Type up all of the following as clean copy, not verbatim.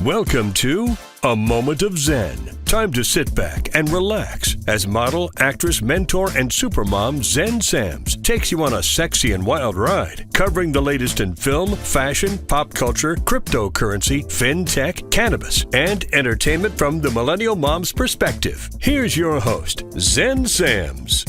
Welcome to A Moment of Zen. Time to sit back and relax as model, actress, mentor, and supermom Zen Sams takes you on a sexy and wild ride, covering the latest in film, fashion, pop culture, cryptocurrency, fintech, cannabis, and entertainment from the Millennial Mom's perspective. Here's your host, Zen Sams.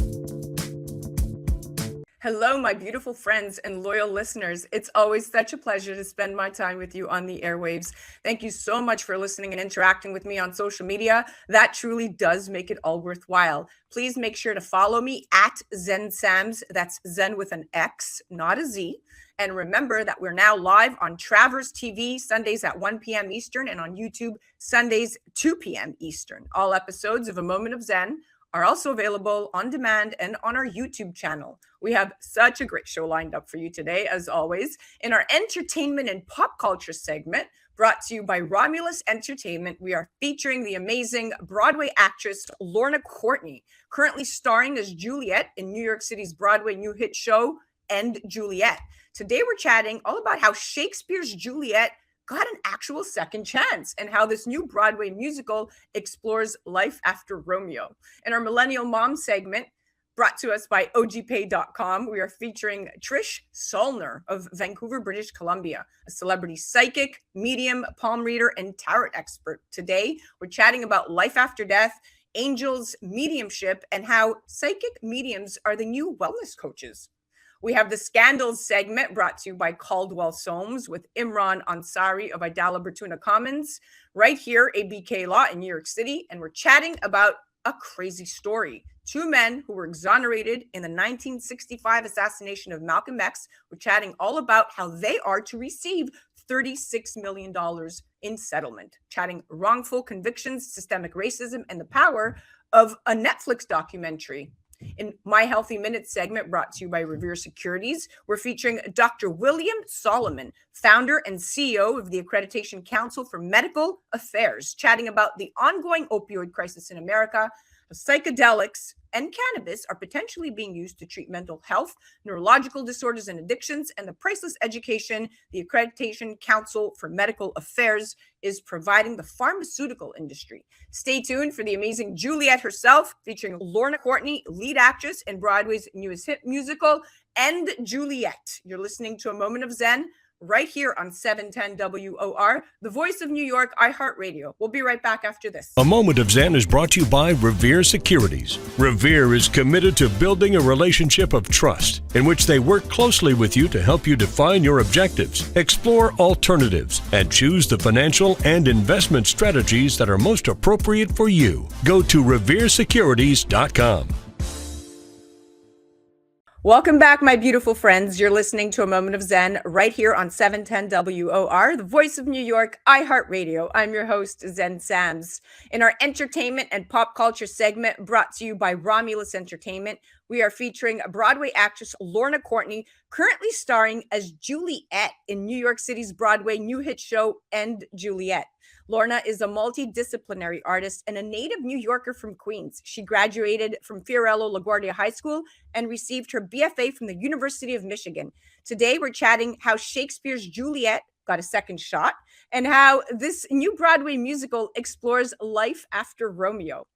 Hello, my beautiful friends and loyal listeners. It's always such a pleasure to spend my time with you on the airwaves. Thank you so much for listening and interacting with me on social media. That truly does make it all worthwhile. Please make sure to follow me at Zen Sams. That's Zen with an X, not a Z. And remember that we're now live on Travers TV Sundays at 1 p.m. Eastern and on YouTube Sundays 2 p.m. Eastern. All episodes of A Moment of Zen are also available on demand and on our YouTube channel. We have such a great show lined up for you today, as always. In our entertainment and pop culture segment, brought to you by Romulus Entertainment, we are featuring the amazing Broadway actress Lorna Courtney, currently starring as Juliet in New York City's Broadway new hit show, and Juliet. Today we're chatting all about how Shakespeare's Juliet got an actual second chance and how this new Broadway musical explores life after Romeo. In our Millennial Mom segment, brought to us by ogpay.com, we are featuring Trish Saulnier of Vancouver, British Columbia, a celebrity psychic, medium, palm reader, and tarot expert. Today, we're chatting about life after death, angels, mediumship, and how psychic mediums are the new wellness coaches. We have the Scandals segment brought to you by Caldwell Soames with Imran Ansari of Idala Bertuna Commons, right here, ABK Law in New York City. And we're chatting about a crazy story. Two men who were exonerated in the 1965 assassination of Malcolm X. We're chatting all about how they are to receive $36 million in settlement. Chatting wrongful convictions, systemic racism, and the power of a Netflix documentary. In My Healthy Minute segment brought to you by Revere Securities, we're featuring Dr. William Solomon, founder and CEO of the Accreditation Council for Medical Affairs, chatting about the ongoing opioid crisis in America. Psychedelics and cannabis are potentially being used to treat mental health, neurological disorders and addictions, and the priceless education the Accreditation Council for Medical Affairs is providing the pharmaceutical industry. Stay tuned for the amazing Juliet herself, featuring Lorna Courtney, lead actress in Broadway's newest hit musical, and Juliet. You're listening to A Moment of Zen right here on 710 WOR, the voice of New York, iHeart Radio. We'll be right back after this. A Moment of Zen is brought to you by Revere Securities. Revere is committed to building a relationship of trust in which they work closely with you to help you define your objectives, explore alternatives, and choose the financial and investment strategies that are most appropriate for you. Go to reveresecurities.com. Welcome back, my beautiful friends. You're listening to A Moment of Zen right here on 710 WOR, the voice of New York, iHeart Radio. I'm your host, Zen Sams. In our entertainment and pop culture segment brought to you by Romulus Entertainment, we are featuring Broadway actress Lorna Courtney, currently starring as Juliet in New York City's Broadway new hit show, and Juliet. Lorna is a multidisciplinary artist and a native New Yorker from Queens. She graduated from Fiorello LaGuardia High School and received her BFA from the University of Michigan. Today, we're chatting how Shakespeare's Juliet got a second shot and how this new Broadway musical explores life after Romeo.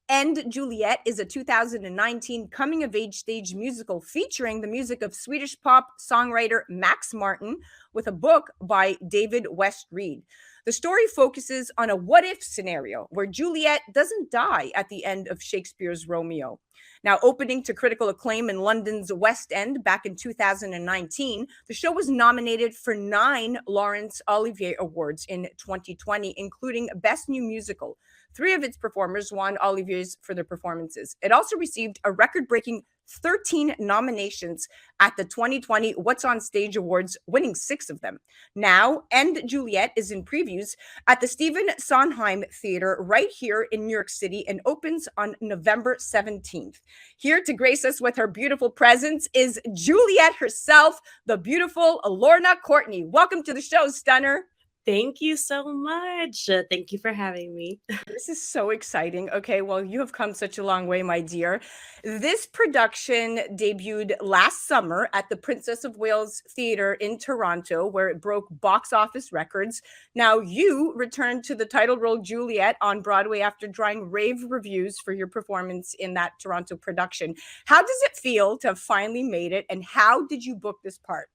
And Juliet is a 2019 coming-of-age stage musical featuring the music of Swedish pop songwriter Max Martin with a book by David West Reed. The story focuses on a what-if scenario where Juliet doesn't die at the end of Shakespeare's Romeo. Now, opening to critical acclaim in London's West End back in 2019, the show was nominated for 9 Laurence Olivier Awards in 2020, including Best New Musical. 3 of its performers won Oliviers for their performances. It also received a record-breaking 13 nominations at the 2020 What's on Stage Awards, winning 6 of them. Now, and Juliet is in previews at the Stephen Sondheim Theater right here in New York City and opens on November 17th. Here to grace us with her beautiful presence is Juliet herself, the beautiful Lorna Courtney. Welcome to the show, Stunner. Thank you so much. Thank you for having me. This is so exciting. Okay, well, you have come such a long way, my dear. This production debuted last summer at the Princess of Wales Theatre in Toronto, where it broke box office records. Now, you returned to the title role Juliet on Broadway after drawing rave reviews for your performance in that Toronto production. How does it feel to have finally made it, and how did you book this part?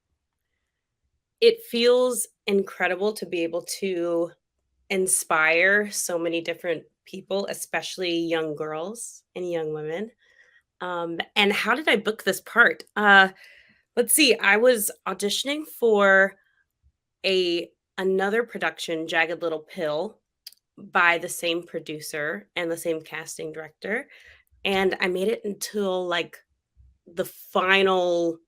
It feels incredible to be able to inspire so many different people, especially young girls and young women. And how did I book this part? Let's see. I was auditioning for a another production, Jagged Little Pill, by the same producer and the same casting director, and I made it until like the final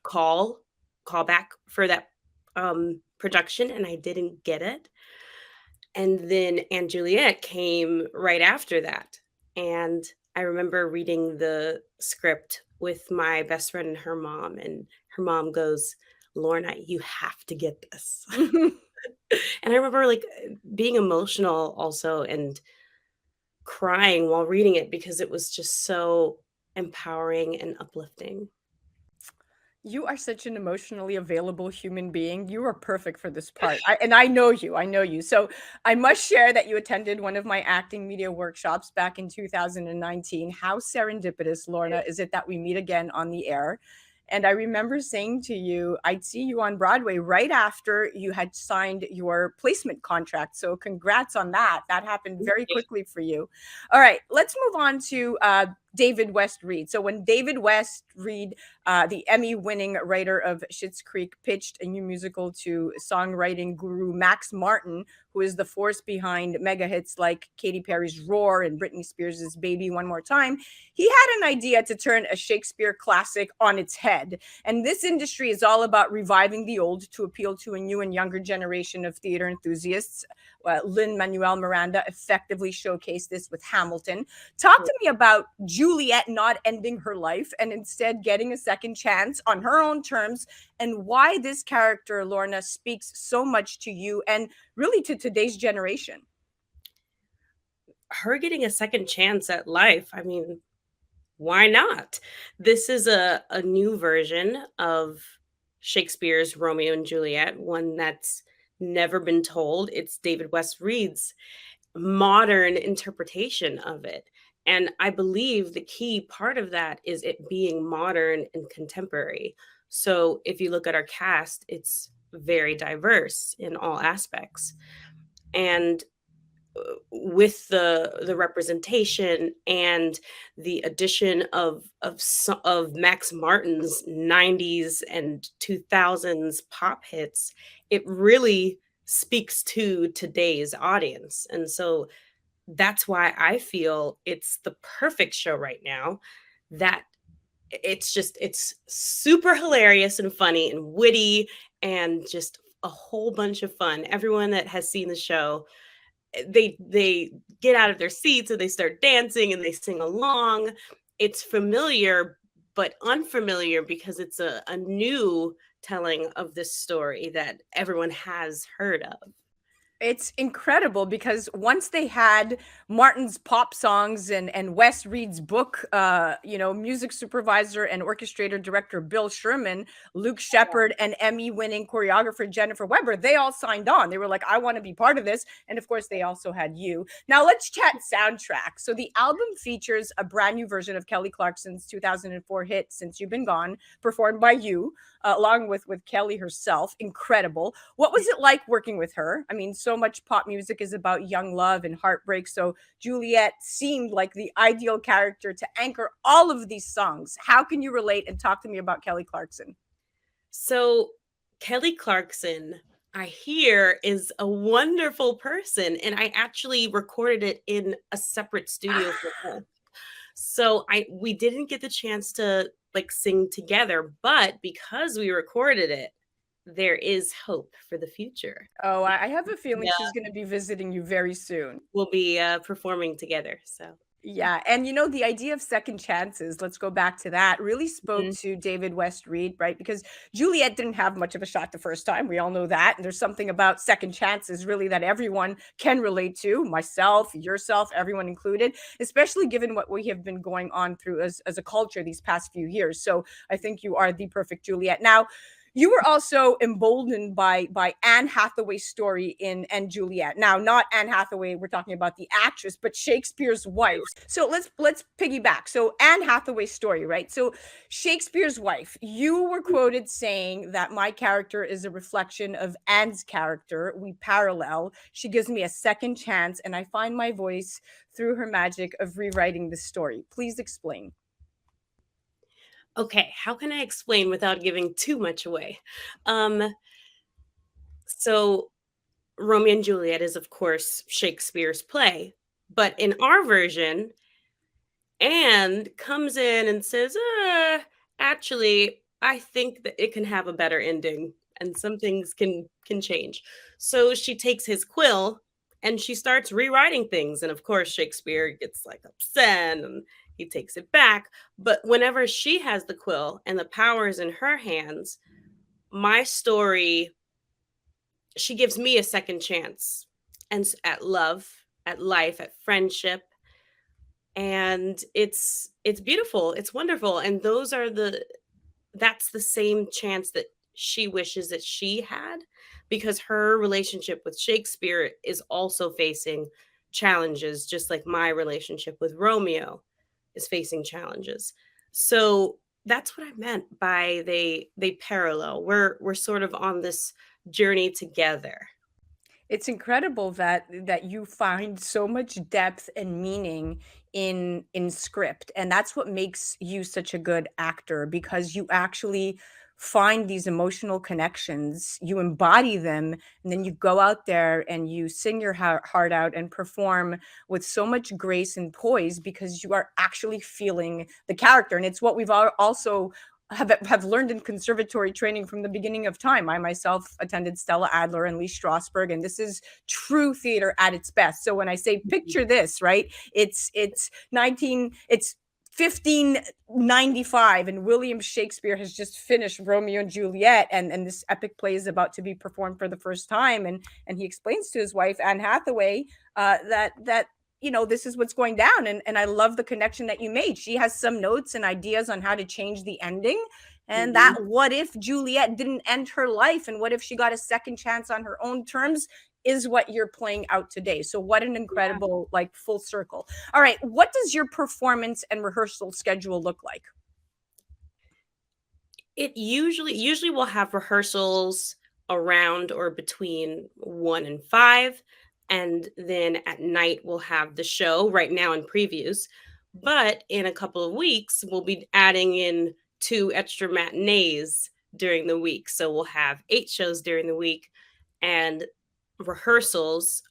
callback for that production, and I didn't get it. And then Aunt Juliet came right after that. And I remember reading the script with my best friend and her mom goes, Lorna, you have to get this. And I remember like being emotional also and crying while reading it because it was just so empowering and uplifting. You are such an emotionally available human being. You are perfect for this part. And I know you. I know you. So I must share that you attended one of my acting media workshops back in 2019. How serendipitous, Lorna, is it that we meet again on the air? And I remember saying to you, I'd see you on Broadway right after you had signed your placement contract. So congrats on that. That happened very quickly for you. All right, let's move on to David West Reed. So when David West Reed, the Emmy-winning writer of Schitt's Creek, pitched a new musical to songwriting guru Max Martin, who is the force behind mega hits like Katy Perry's Roar and Britney Spears' Baby One More Time, he had an idea to turn a Shakespeare classic on its head. And this industry is all about reviving the old to appeal to a new and younger generation of theater enthusiasts. Lin-Manuel Miranda effectively showcased this with Hamilton. Talk to me about Juliet not ending her life and instead getting a second chance on her own terms, and why this character, Lorna, speaks so much to you and really to today's generation. Her getting a second chance at life, I mean, why not? This is a new version of Shakespeare's Romeo and Juliet, one that's never been told. It's David West Reed's modern interpretation of it. And I believe the key part of that is it being modern and contemporary. So if you look at our cast, it's very diverse in all aspects. And with the representation and the addition of Max Martin's 90s and 2000s pop hits, it really speaks to today's audience. And so that's why I feel it's the perfect show right now, that it's super hilarious and funny and witty and just a whole bunch of fun. Everyone that has seen the show, they get out of their seats and they start dancing and they sing along. It's familiar but unfamiliar because it's a new telling of this story that everyone has heard of. It's incredible because once they had Martin's pop songs and Wes Reed's book, music supervisor and orchestrator director Bill Sherman, Luke Shepard, and Emmy-winning choreographer Jennifer Weber, they all signed on. They were like, I want to be part of this. And of course, they also had you. Now let's chat soundtrack. So the album features a brand new version of Kelly Clarkson's 2004 hit, Since You've Been Gone, performed by you, along with Kelly herself. Incredible. What was it like working with her? I mean, so much pop music is about young love and heartbreak. So Juliet seemed like the ideal character to anchor all of these songs. How can you relate, and talk to me about Kelly Clarkson? So Kelly Clarkson, I hear, is a wonderful person, and I actually recorded it in a separate studio for her. So we didn't get the chance to like sing together, but because we recorded it, there is hope for the future. Oh, I have a feeling she's going to be visiting you very soon. We'll be performing together. So Yeah. And the idea of second chances, let's go back to that, really spoke Mhm. to David West Reed, right? Because Juliet didn't have much of a shot the first time. We all know that. And there's something about second chances, really, that everyone can relate to, myself, yourself, everyone included, especially given what we have been going on through as a culture these past few years. So I think you are the perfect Juliet. Now, you were also emboldened by Anne Hathaway's story in and Juliet. Now, not Anne Hathaway, we're talking about the actress, but Shakespeare's wife. So let's piggyback. So Anne Hathaway's story, right? So Shakespeare's wife, you were quoted saying that my character is a reflection of Anne's character. We parallel. She gives me a second chance, and I find my voice through her magic of rewriting the story. Please explain. Okay, how can I explain without giving too much away? Um, so Romeo and Juliet is, of course, Shakespeare's play, but in our version, Anne comes in and says, actually, I think that it can have a better ending and some things can change." So she takes his quill and she starts rewriting things. And of course, Shakespeare gets like upset and he takes it back. But whenever she has the quill and the power is in her hands, my story, she gives me a second chance and at love, at life, at friendship, and it's beautiful, it's wonderful, and those are that's the same chance that she wishes that she had, because her relationship with Shakespeare is also facing challenges, just like my relationship with Romeo is facing challenges. So that's what I meant by they parallel. We're sort of on this journey together. It's incredible that you find so much depth and meaning in script, and that's what makes you such a good actor, because you actually find these emotional connections, you embody them, and then you go out there and you sing your heart out and perform with so much grace and poise because you are actually feeling the character. And it's what we've also have learned in conservatory training from the beginning of time. I myself attended Stella Adler and Lee Strasberg, and this is true theater at its best. So when I say picture this, right? It's 1595, and William Shakespeare has just finished Romeo and Juliet, and this epic play is about to be performed for the first time, and he explains to his wife Anne Hathaway that this is what's going down. And I love the connection that you made. She has some notes and ideas on how to change the ending. And that, Mhm. what if Juliet didn't end her life? And what if she got a second chance on her own terms? Is what you're playing out today. So, what an incredible, like, full circle. All right. What does your performance and rehearsal schedule look like? It usually we'll have rehearsals around or between 1 and 5, and then at night we'll have the show right now in previews. But in a couple of weeks, we'll be adding in 2 extra matinees during the week. So we'll have 8 shows during the week and rehearsals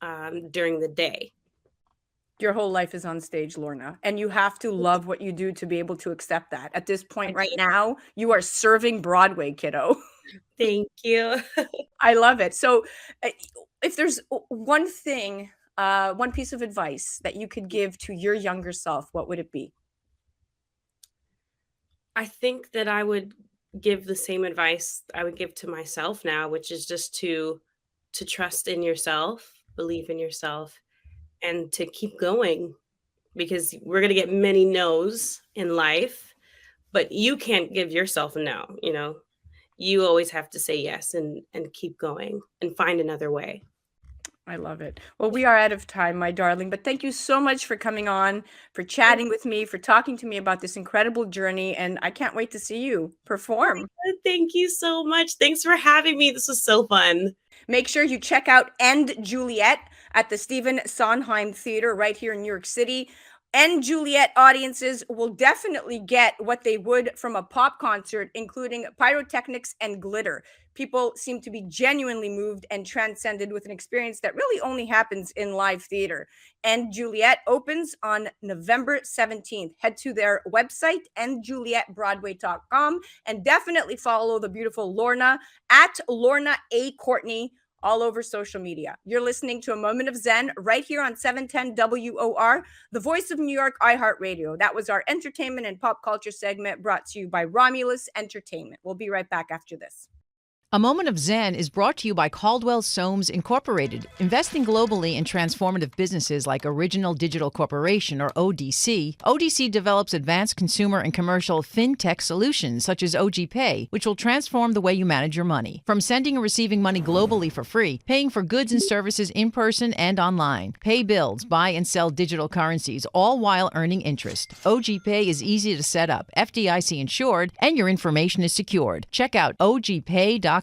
during the day. Your whole life is on stage, Lorna, and you have to love what you do to be able to accept that. At this I point right do. now, you are serving Broadway, kiddo. Thank you. I love it. So, uh, if there's one thing, one piece of advice that you could give to your younger self, what would it be? I think that I would give the same advice I would give to myself now, which is just to trust in yourself, believe in yourself, and to keep going, because we're going to get many no's in life, but you can't give yourself a no, you know. You always have to say yes and keep going and find another way. I love it. Well, we are out of time, my darling, but thank you so much for coming on, for chatting with me, for talking to me about this incredible journey, and I can't wait to see you perform. Thank you so much. Thanks for having me. This was so fun. Make sure you check out End Juliet at the Stephen Sondheim Theater right here in New York City. End Juliet audiences will definitely get what they would from a pop concert, including pyrotechnics and glitter. People seem to be genuinely moved and transcended with an experience that really only happens in live theater. And Juliet opens on November 17th. Head to their website, endjulietbroadway.com, and definitely follow the beautiful Lorna at Lorna A. Courtney all over social media. You're listening to A Moment of Zen right here on 710 WOR, the voice of New York, iHeart Radio. That was our entertainment and pop culture segment brought to you by Romulus Entertainment. We'll be right back after this. A Moment of Zen is brought to you by Caldwell Soames Incorporated, investing globally in transformative businesses like Original Digital Corporation, or ODC. ODC develops advanced consumer and commercial fintech solutions such as OG Pay, which will transform the way you manage your money. From sending and receiving money globally for free, paying for goods and services in person and online, pay bills, buy and sell digital currencies, all while earning interest. OG Pay is easy to set up, FDIC insured, and your information is secured. Check out ogpay.com.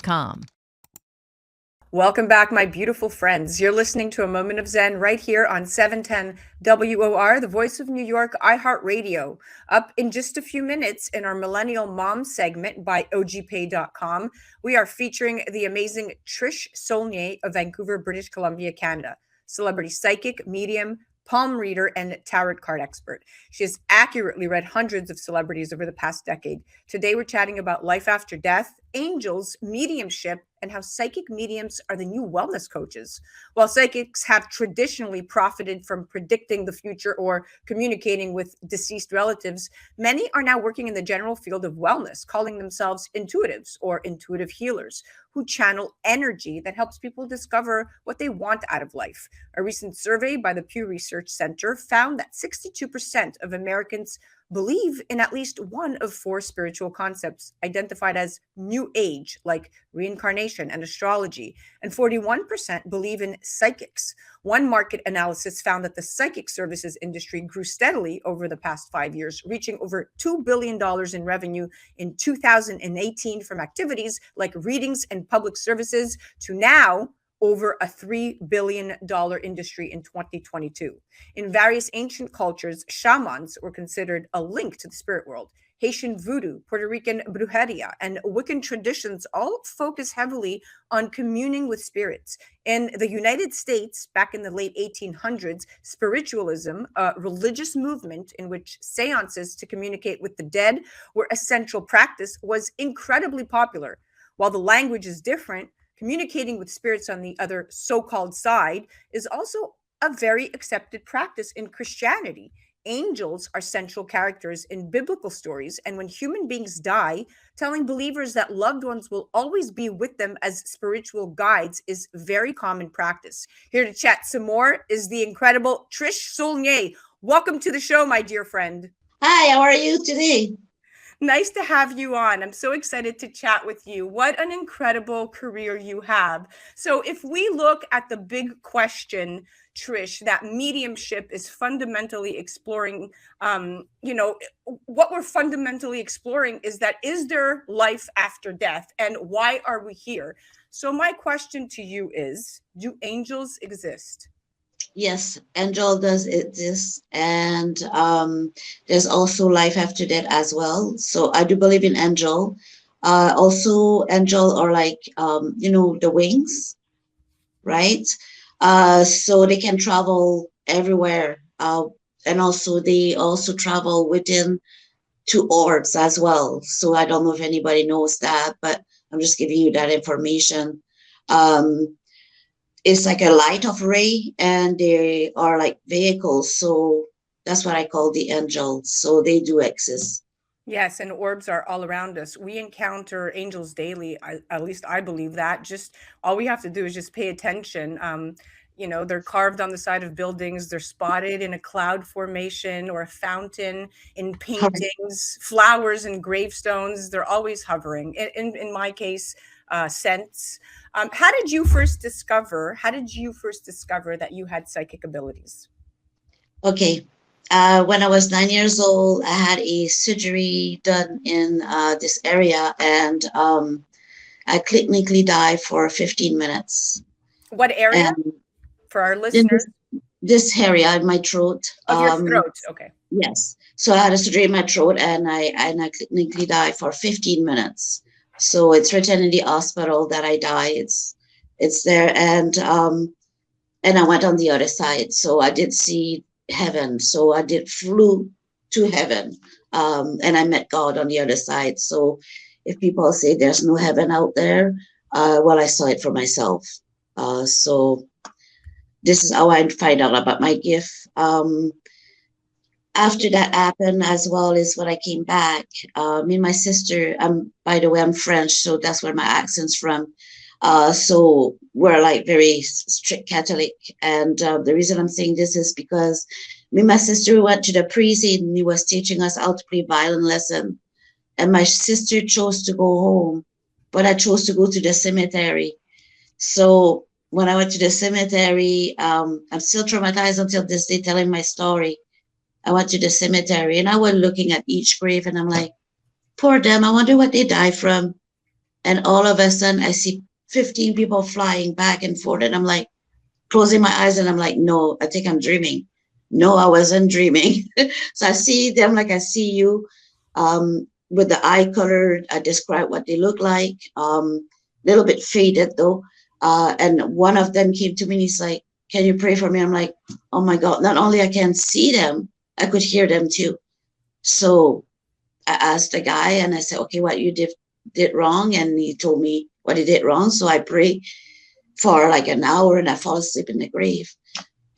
Welcome back, my beautiful friends. You're listening to A Moment of Zen right here on 710 WOR, the voice of New York, iHeart Radio. Up in just a few minutes in our Millennial Mom segment by ogpay.com, we are featuring the amazing Trish Saulnier of Vancouver, British Columbia, Canada. Celebrity psychic, medium, palm reader, and tarot card expert. She has accurately read hundreds of celebrities over the past decade. Today, we're chatting about life after death, angels, mediumship, and how psychic mediums are the new wellness coaches. While psychics have traditionally profited from predicting the future or communicating with deceased relatives, many are now working in the general field of wellness, calling themselves intuitives or intuitive healers, who channel energy that helps people discover what they want out of life. A recent survey by the Pew Research Center found that 62% of Americans believe in at least one of four spiritual concepts identified as New Age, like reincarnation and astrology, and 41% believe in psychics. One market analysis found that the psychic services industry grew steadily over the past 5 years, reaching over $2 billion in revenue in 2018 from activities like readings and public services to now over a $3 billion industry in 2022. In various ancient cultures, shamans were considered a link to the spirit world. Haitian voodoo, Puerto Rican brujeria, and Wiccan traditions all focus heavily on communing with spirits. In the United States, back in the late 1800s, spiritualism, a religious movement in which seances to communicate with the dead were essential practice, was incredibly popular. While the language is different, communicating with spirits on the other so-called side is also a very accepted practice in Christianity. Angels are central characters in biblical stories, and when human beings die, telling believers that loved ones will always be with them as spiritual guides is very common practice. Here to chat some more is the incredible Trish Saulnier. Welcome to the show, my dear friend. Hi, how are you today? Nice to have you on. I'm so excited to chat with you. What an incredible career you have. So if we look at the big question, Trish, that mediumship is fundamentally exploring, what we're fundamentally exploring is that, is there life after death, and why are we here? So my question to you is, do angels exist? Yes, angel does exist, and there's also life after that as well. So I do believe in angel. Also, angel are like the wings, right? So they can travel everywhere, and also they also travel within two orbs as well. So I don't know if anybody knows that, but I'm just giving you that information. It's like a light of ray, and they are like vehicles. So that's what I call the angels. So they do exist. Yes, and orbs are all around us. We encounter angels daily. At least I believe that. Just all we have to do is just pay attention. They're carved on the side of buildings. They're spotted in a cloud formation or a fountain, in paintings, flowers and gravestones. They're always hovering. In my case, scents. How did you first discover that you had psychic abilities? Okay. When I was 9 years old, I had a surgery done in this area, and I clinically died for 15 minutes. What area? And for our listeners? This area in my throat. Of your throat, okay. Yes. So I had a surgery in my throat, and I clinically died for 15 minutes. So it's written in the hospital that I died. It's there, and I went on the other side. So I did see heaven. So I flew to heaven, and I met God on the other side. So if people say there's no heaven out there, well, I saw it for myself. So this is how I find out about my gift. After that happened as well is when I came back. Me and my sister, by the way, I'm French, so that's where my accent's from. So we're like very strict Catholic. And the reason I'm saying this is because me and my sister went to the priest and he was teaching us how to play violin lesson. And my sister chose to go home, but I chose to go to the cemetery. So when I went to the cemetery, I'm still traumatized until this day telling my story. I went to the cemetery and I was looking at each grave and I'm like, poor them, I wonder what they died from. And all of a sudden I see 15 people flying back and forth and I'm like closing my eyes and I'm like, no, I think I'm dreaming. No, I wasn't dreaming. So I see them like I see you, with the eye color. I describe what they look like, little bit faded though. And one of them came to me and he's like, can you pray for me? I'm like, oh my God, not only I can see them, I could hear them too. So I asked the guy and I said, okay, what you did wrong? And he told me what he did wrong. So I prayed for like an hour and I fall asleep in the grave.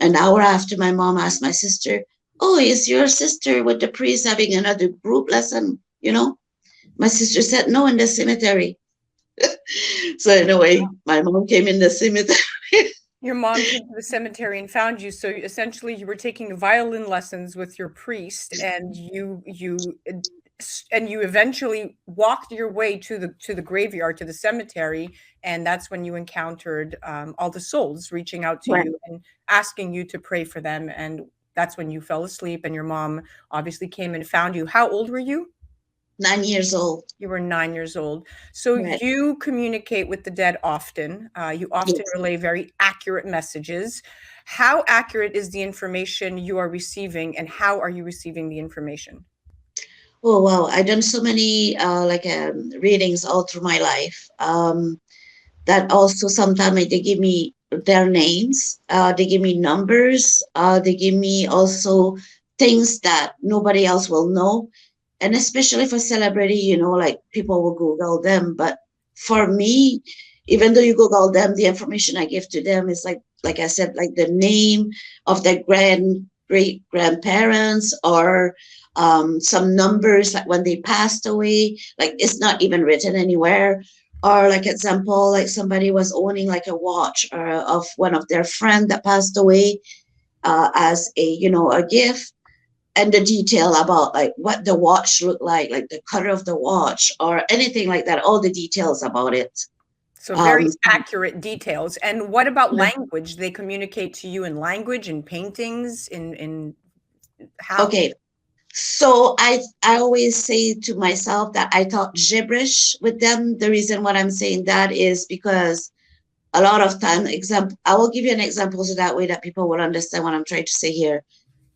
An hour after, my mom asked my sister, oh, is your sister with the priest having another group lesson? You know, my sister said, no, in the cemetery. So anyway, my mom came in the cemetery. Your mom came to the cemetery and found you. So essentially, you were taking violin lessons with your priest, and you eventually walked your way to the graveyard, to the cemetery, and that's when you encountered all the souls reaching out to Right. you and asking you to pray for them. And that's when you fell asleep, and your mom obviously came and found you. How old were you? 9 years old. You were 9 years old. So Right. you communicate with the dead often. You often Yes. relay very accurate messages. How accurate is the information you are receiving, and how are you receiving the information? Oh wow, I've done so many readings all through my life. That also sometimes they give me their names, they give me numbers, they give me also things that nobody else will know. And especially for celebrity, you know, like people will Google them. But for me, even though you Google them, the information I give to them is like I said, like the name of their great grandparents or some numbers like when they passed away, like it's not even written anywhere. Or like example, like somebody was owning like a watch of one of their friend that passed away as a gift, and the detail about like what the watch looked like the color of the watch or anything like that, all the details about it. So very Um, accurate details. And what about language? They communicate to you in language, in paintings, in how? okay, so I always say to myself that I talk gibberish with them. The reason what I'm saying that is because a lot of time, I will give you an example so that way that people will understand what I'm trying to say here.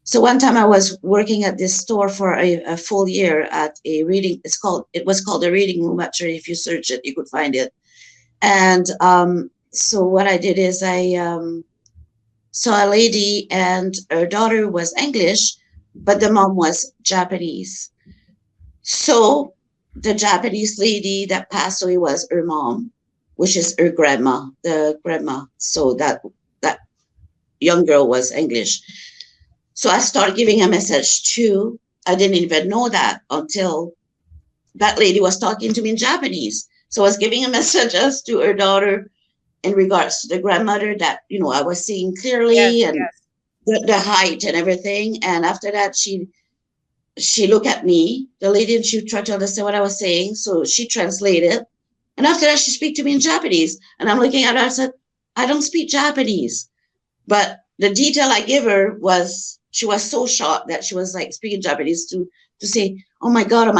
So one time I was working at this store for a full year at a reading. It was called a reading room. Actually, if you search it, you could find it. And so what I did is I saw a lady and her daughter was English, but the mom was Japanese. So the Japanese lady that passed away was her mom, which is her grandma, the grandma. So that young girl was English. So I started giving a message too. I didn't even know that until that lady was talking to me in Japanese. So I was giving a message as to her daughter in regards to the grandmother that, I was seeing clearly Yes, and yes. the height and everything. And after that, she looked at me, the lady, and she tried to understand what I was saying. So she translated. And after that, she speak to me in Japanese. And I'm looking at her, I said, I don't speak Japanese. But the detail I give her was, she was so shocked that she was like speaking Japanese to say, oh my God,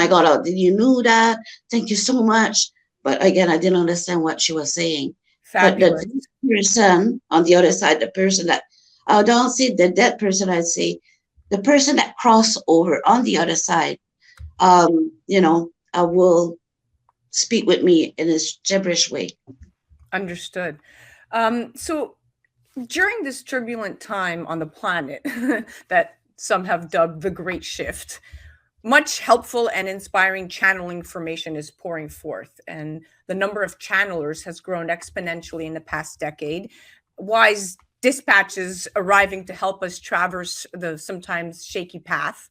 did you know that? Thank you so much. But again, I didn't understand what she was saying. Fabulous. But the person on the other side, the person that, I don't say the dead person, I'd say the person that crossed over on the other side, I will speak with me in this gibberish way. Understood. So during this turbulent time on the planet that some have dubbed the Great Shift, much helpful and inspiring channeling information is pouring forth, and the number of channelers has grown exponentially in the past decade. Wise dispatches arriving to help us traverse the sometimes shaky path.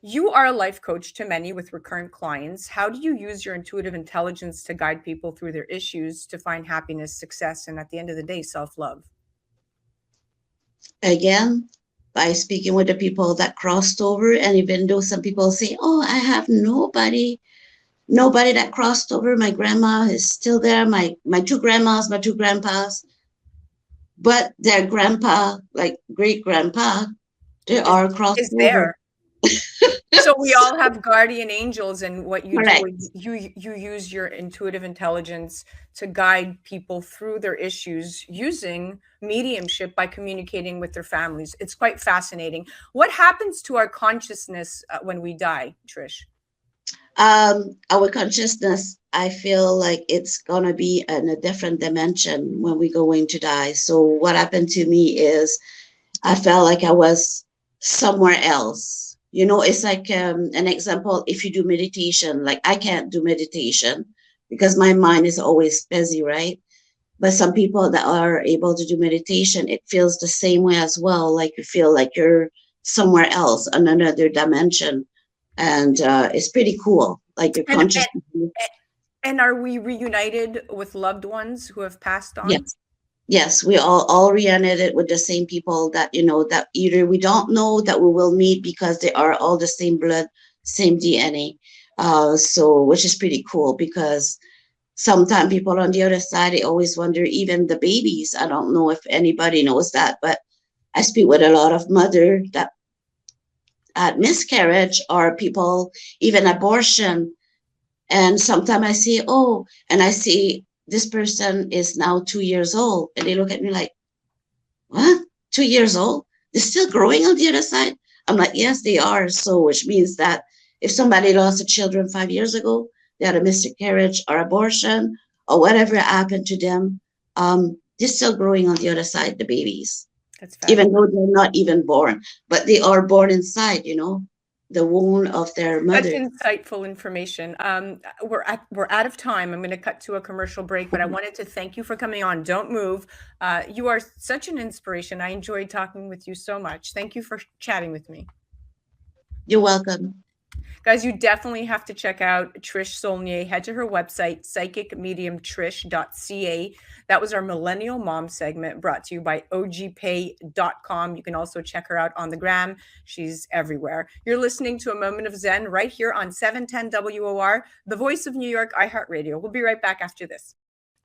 You are a life coach to many with recurrent clients. How do you use your intuitive intelligence to guide people through their issues to find happiness, success, and at the end of the day, self-love? Again, by speaking with the people that crossed over, and even though some people say, oh, I have nobody that crossed over. My grandma is still there, my two grandmas, my two grandpas, but their grandpa, like great grandpa, they are crossed Is over. there. So we all have guardian angels, and what you Correct. do is you use your intuitive intelligence to guide people through their issues using mediumship by communicating with their families. It's quite fascinating. What happens to our consciousness when we die, Trish? Our consciousness, I feel like it's gonna be in a different dimension when we're going to die. So what happened to me is I felt like I was somewhere else. You know, it's like an example, if you do meditation, like I can't do meditation because my mind is always busy, right? But some people that are able to do meditation, it feels the same way as well. Like you feel like you're somewhere else, on another dimension. And it's pretty cool. Like your consciousness. And are we reunited with loved ones who have passed on? Yes, we all reunited with the same people that, you know, that either we don't know that we will meet because they are all the same blood, same DNA. So which is pretty cool, because sometimes people on the other side, they always wonder, even the babies. I don't know if anybody knows that, but I speak with a lot of mother that had miscarriage, or people, even abortion. And sometimes I say, oh, and I see this person is now 2 years old. And they look at me like, what? 2 years old? They're still growing on the other side? I'm like, yes, they are. So, which means that if somebody lost a children 5 years ago, they had a miscarriage or abortion or whatever happened to them, they're still growing on the other side, the babies. That's even though they're not even born, but they are born inside, you know, the womb of their mother. Such insightful information. We're out of time. I'm going to cut to a commercial break, but I wanted to thank you for coming on. Don't move. You are such an inspiration. I enjoyed talking with you so much. Thank you for chatting with me. You're welcome. Guys, you definitely have to check out Trish Saulnier. Head to her website, psychicmediumtrish.ca. That was our Millennial Mom segment, brought to you by ogpay.com. You can also check her out on the gram. She's everywhere. You're listening to A Moment of Zen right here on 710 WOR, the voice of New York, iHeart Radio. We'll be right back after this.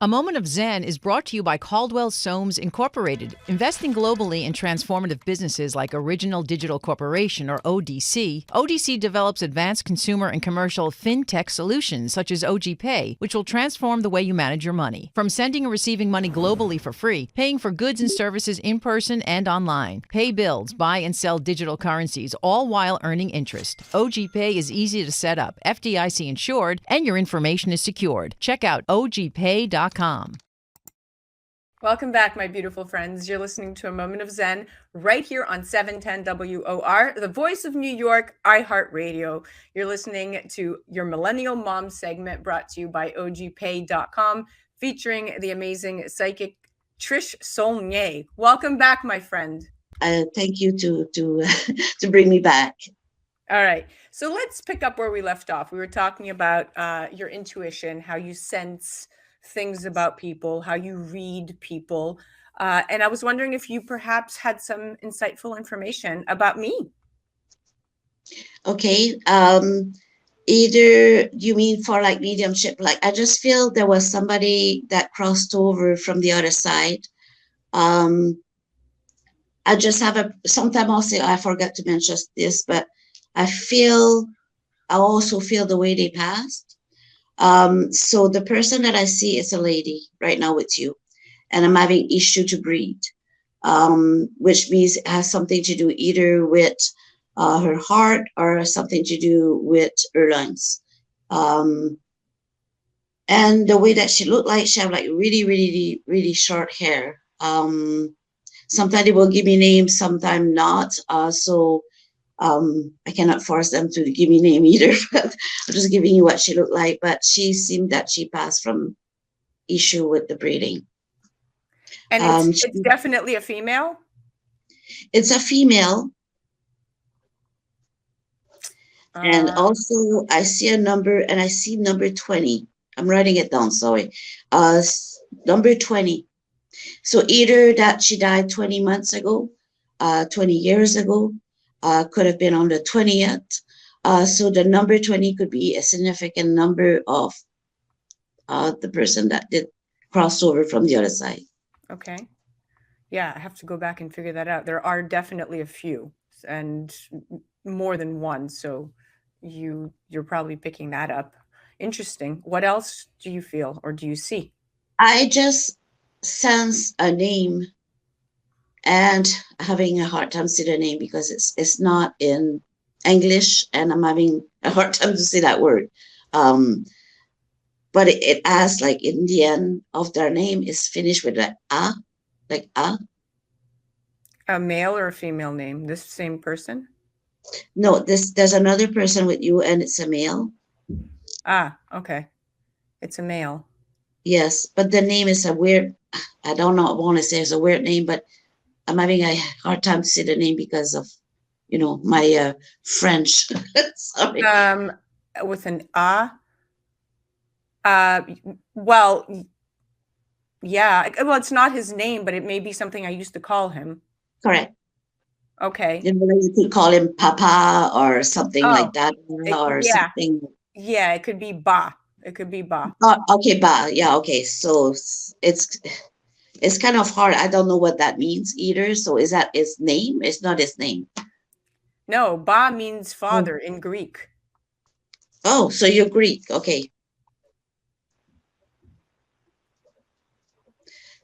A Moment of Zen is brought to you by Caldwell Soames Incorporated, investing globally in transformative businesses like Original Digital Corporation, or ODC. ODC develops advanced consumer and commercial fintech solutions such as OG Pay, which will transform the way you manage your money. From sending and receiving money globally for free, paying for goods and services in person and online, pay bills, buy and sell digital currencies, all while earning interest. OG Pay is easy to set up, FDIC insured, and your information is secured. Check out ogpay.com. Welcome back, my beautiful friends. You're listening to A Moment of Zen right here on 710 WOR, the voice of New York, iHeart Radio. You're listening to your Millennial Mom segment, brought to you by ogpay.com, featuring the amazing psychic Trish Saulnier. Welcome back, my friend. Thank you to bring me back. All right. So let's pick up where we left off. We were talking about your intuition, how you sense things about people, how you read people. And I was wondering if you perhaps had some insightful information about me. Okay. Either you mean for like mediumship, like I just feel there was somebody that crossed over from the other side. I just have sometimes I'll say, I forgot to mention this, but I also feel the way they passed. So the person that I see is a lady right now with you, and I'm having issue to breathe, which means it has something to do either with her heart or something to do with her lungs. And the way that she looked like, she had like really, really, really short hair. Sometimes they will give me names, sometimes not. So I cannot force them to give me name either, but I'm just giving you what she looked like. But she seemed that she passed from issue with the breeding. And it's definitely a female? It's a female. And also I see a number, and I see number 20. I'm writing it down, sorry. Number 20. So either that she died 20 months ago, 20 years ago, could have been on the 20th. So the number 20 could be a significant number of the person that did cross over from the other side. Okay. Yeah, I have to go back and figure that out. There are definitely a few, and more than one. So you're probably picking that up. Interesting. What else do you feel or do you see? I just sense a name, and having a hard time to say the name because it's not in English, and I'm having a hard time to say that word. But it has, like, in the end of their name is finished with an a, like a. A male or a female name? This same person? No, there's another person with you, and it's a male. Ah, okay. It's a male. Yes, but the name is a weird, I don't know, I want to say it's a weird name, but I'm having a hard time to say the name because of, my French. Sorry. With an a. Well, yeah. Well, it's not his name, but it may be something I used to call him. Correct. Okay. You could call him Papa or something like that, or something. Yeah, it could be Ba. It could be Ba. Oh, okay, Ba. Yeah, okay. So it's kind of hard. I don't know what that means either. So is that his name? It's not his name. No, Ba means father in Greek. Oh, so you're Greek. Okay.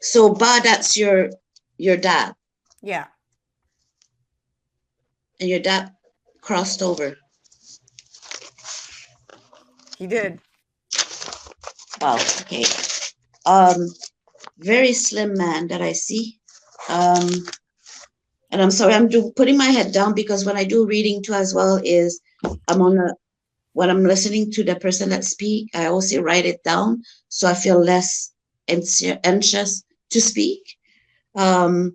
So Ba, that's your dad. Yeah. And your dad crossed over. He did. Wow, okay. Very slim man that I see. And I'm sorry, I'm putting my head down because when I do reading too as well is when I'm listening to the person that speak, I also write it down so I feel less anxious to speak. So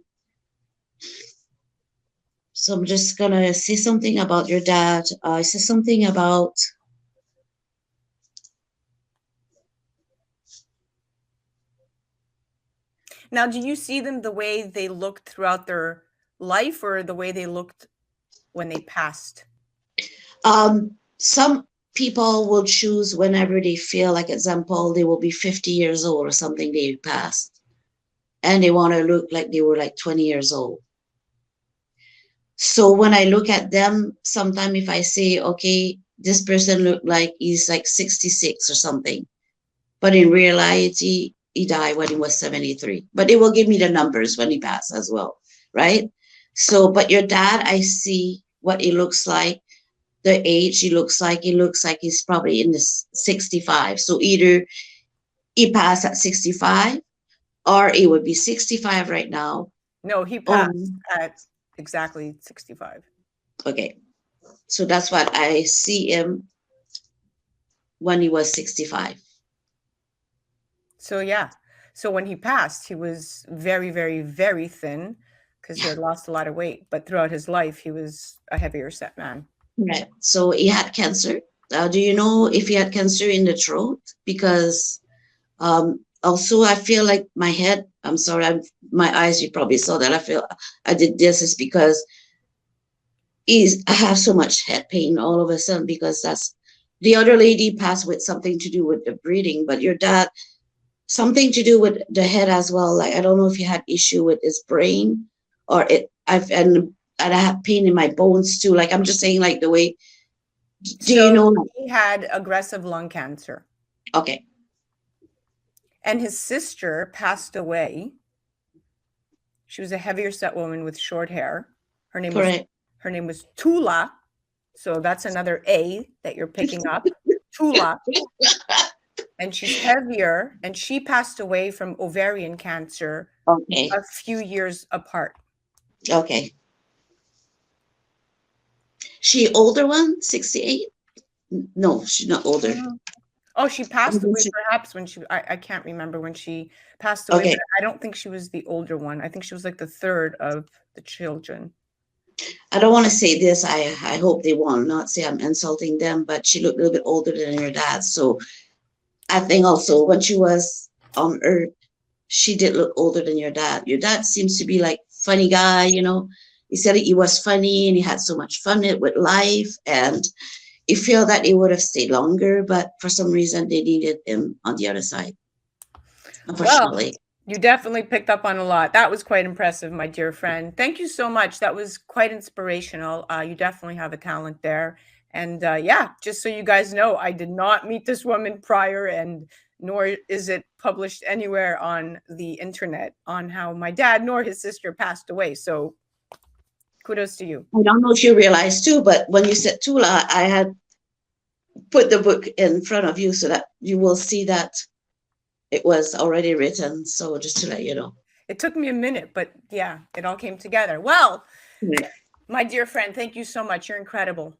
I'm just gonna say something about your dad. I say something about Now, do you see them the way they looked throughout their life or the way they looked when they passed? Some people will choose whenever they feel, like, example, they will be 50 years old or something, they passed, and they want to look like they were like 20 years old. So when I look at them, sometimes if I say, okay, this person looked like he's like 66 or something, but in reality, he died when he was 73. But they will give me the numbers when he passed as well, right? So, but your dad, I see what he looks like, the age he looks like he's probably in the 65. So either he passed at 65 or he would be 65 right now. No, he passed at exactly 65. Okay. So that's what I see him when he was 65. So yeah. So when he passed, he was very, very, very thin because he had lost a lot of weight. But throughout his life, he was a heavier set man. Right. So he had cancer. Do you know if he had cancer in the throat? Because also I feel like my head, I'm sorry, my eyes, you probably saw that. I feel I did this is because I have so much head pain all of a sudden because that's the other lady passed with something to do with the breathing, but your dad, something to do with the head as well. Like, I don't know if he had issue with his brain or and I have pain in my bones too. Like, I'm just saying, like, the way, you know? He had aggressive lung cancer. Okay. And his sister passed away. She was a heavier set woman with short hair. Her name was Tula. So that's another A that you're picking up. Tula. And she's heavier, and she passed away from ovarian cancer a few years apart. Okay. She older one, 68? No, she's not older. Oh, she passed Maybe away she- perhaps when I can't remember when she passed away, Okay. but I don't think she was the older one. I think she was like the third of the children. I don't want to say this. I hope they won't not say I'm insulting them, but she looked a little bit older than her dad. So I think also when she was on Earth, she did look older than your dad. Your dad seems to be like funny guy, you know. He said he was funny and he had so much fun with life, and you feel that he would have stayed longer, but for some reason they needed him on the other side. Well, Unfortunately. you definitely picked up on a lot. That was quite impressive, my dear friend. Thank you so much. That was quite inspirational. You definitely have a talent there. And yeah, just so you guys know, I did not meet this woman prior, and nor is it published anywhere on the internet on how my dad nor his sister passed away. So kudos to you. I don't know if you realize too, but when you said Tula, I had put the book in front of you so that you will see that it was already written. So just to let you know. It took me a minute, but yeah, it all came together. Well, Yeah. my dear friend, thank you so much. You're incredible.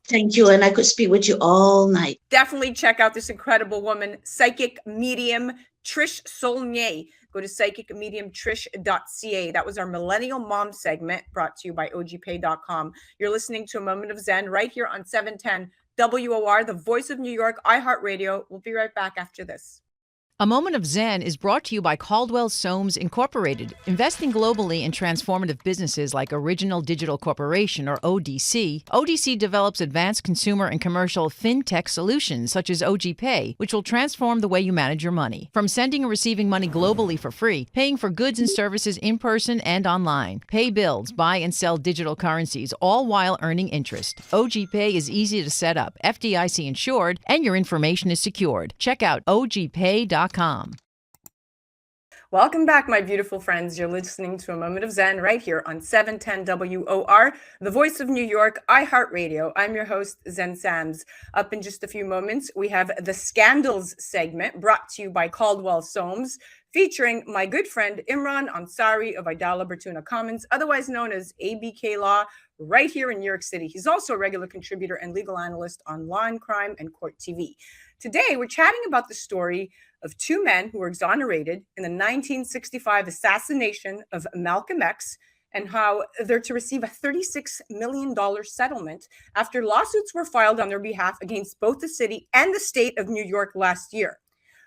Thank you. And I could speak with you all night. Definitely check out this incredible woman, psychic medium Trish Saulnier. Go to psychicmediumtrish.ca. That was our Millennial Mom segment brought to you by ogpay.com. You're listening to A Moment of Zen right here on 710 WOR, the voice of New York, iHeart Radio. We'll be right back after this. A Moment of Zen is brought to you by Caldwell Soames Incorporated, investing globally in transformative businesses like Original Digital Corporation, or ODC. ODC develops advanced consumer and commercial fintech solutions such as OGPay, which will transform the way you manage your money. From sending and receiving money globally for free, paying for goods and services in person and online, pay bills, buy and sell digital currencies, all while earning interest. OGPay is easy to set up, FDIC insured, and your information is secured. Check out ogpay.com. Welcome back, my beautiful friends. You're listening to A Moment of Zen right here on 710 WOR, the voice of New York, iHeart Radio. I'm your host, Zen Sams. Up in just a few moments, we have the Scandals segment brought to you by Caldwell Soames, featuring my good friend Imran Ansari of Idala Bertuna Commons, otherwise known as ABK Law, right here in New York City. He's also a regular contributor and legal analyst on Law and Crime and Court TV. Today, we're chatting about the story of two men who were exonerated in the 1965 assassination of Malcolm X, and how they're to receive a $36 million settlement after lawsuits were filed on their behalf against both the city and the state of New York last year.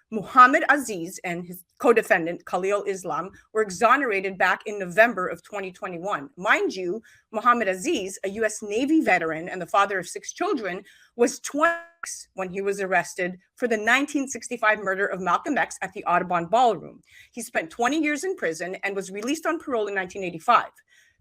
Muhammad Aziz and his co-defendant, Khalil Islam, were exonerated back in November of 2021. Mind you, Muhammad Aziz, a U.S. Navy veteran and the father of 6 children, was 26 when he was arrested for the 1965 murder of Malcolm X at the Audubon Ballroom. He spent 20 years in prison and was released on parole in 1985.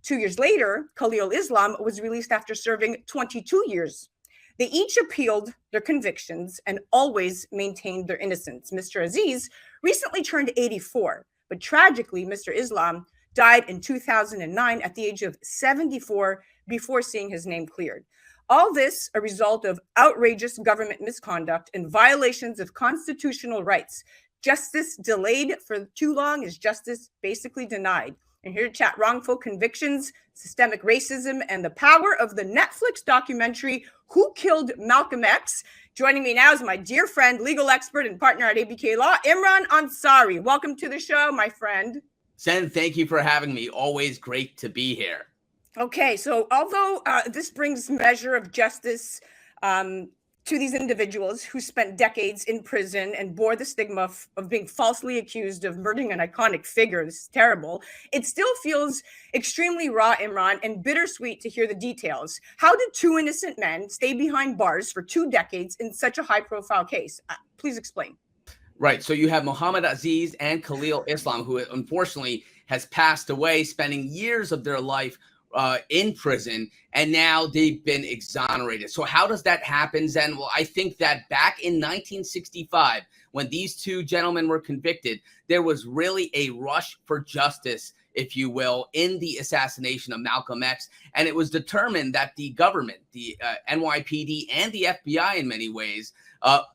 2 years later, Khalil Islam was released after serving 22 years. They each appealed their convictions and always maintained their innocence. Mr. Aziz recently turned 84, but tragically, Mr. Islam died in 2009 at the age of 74 before seeing his name cleared. All this a result of outrageous government misconduct and violations of constitutional rights. Justice delayed for too long is justice basically denied. And here to chat wrongful convictions, systemic racism, and the power of the Netflix documentary, Who Killed Malcolm X? Joining me now is my dear friend, legal expert and partner at ABK Law, Imran Ansari. Welcome to the show, my friend. Sen, thank you for having me. Always great to be here. Okay, so although this brings measure of justice to these individuals who spent decades in prison and bore the stigma of being falsely accused of murdering an iconic figure, this is terrible, it still feels extremely raw, Imran, and bittersweet to hear the details. How did 2 innocent men stay behind bars for 2 decades in such a high-profile case? Please explain. Right. So you have Muhammad Aziz and Khalil Islam, who unfortunately has passed away, spending years of their life in prison, and now they've been exonerated. So how does that happen, Zen? Well, I think that back in 1965, when these 2 gentlemen were convicted, there was really a rush for justice, if you will, in the assassination of Malcolm X. And it was determined that the government, the NYPD and the FBI in many ways,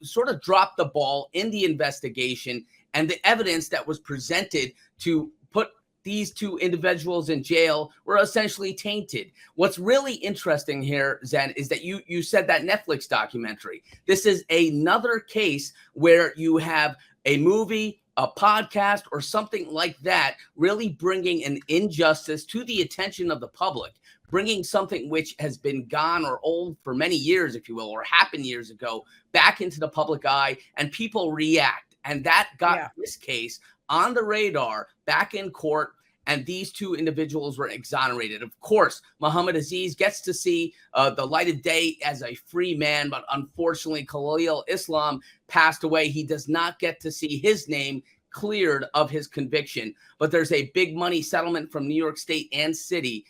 sort of dropped the ball in the investigation, and the evidence that was presented to put these two individuals in jail were essentially tainted. What's really interesting here, Zen, is that you said that Netflix documentary. This is another case where you have a movie, a podcast, or something like that really bringing an injustice to the attention of the public, bringing something which has been gone or old for many years, if you will, or happened years ago, back into the public eye, and people react. And that got this case on the radar back in court, and these two individuals were exonerated. Of course, Muhammad Aziz gets to see the light of day as a free man, but unfortunately, Khalil Islam passed away. He does not get to see his name cleared of his conviction, but there's a big money settlement from New York State and city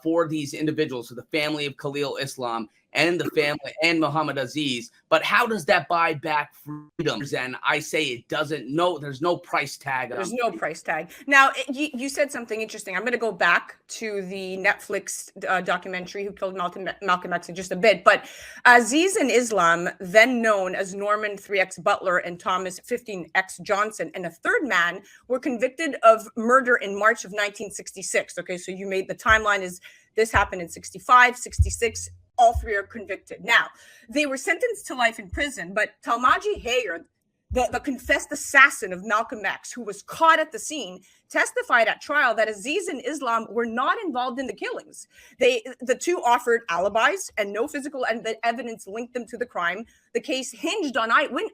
for these individuals, so the family of Khalil Islam and the family and Muhammad Aziz. But how does that buy back freedom? And I say it doesn't. No, there's no price tag. There's no price tag. Now, you said something interesting. I'm going to go back to the Netflix documentary Who Killed Malcolm X in just a bit. But Aziz and Islam, then known as Norman 3X Butler and Thomas 15X Johnson, and a third man, were convicted of murder in March of 1966. Okay, so you made the timeline is this happened in 65, 66. All three are convicted. Now, they were sentenced to life in prison, but Talmadji Hayer, the confessed assassin of Malcolm X, who was caught at the scene, testified at trial that Aziz and Islam were not involved in the killings. The two offered alibis, and no physical evidence linked them to the crime. The case hinged on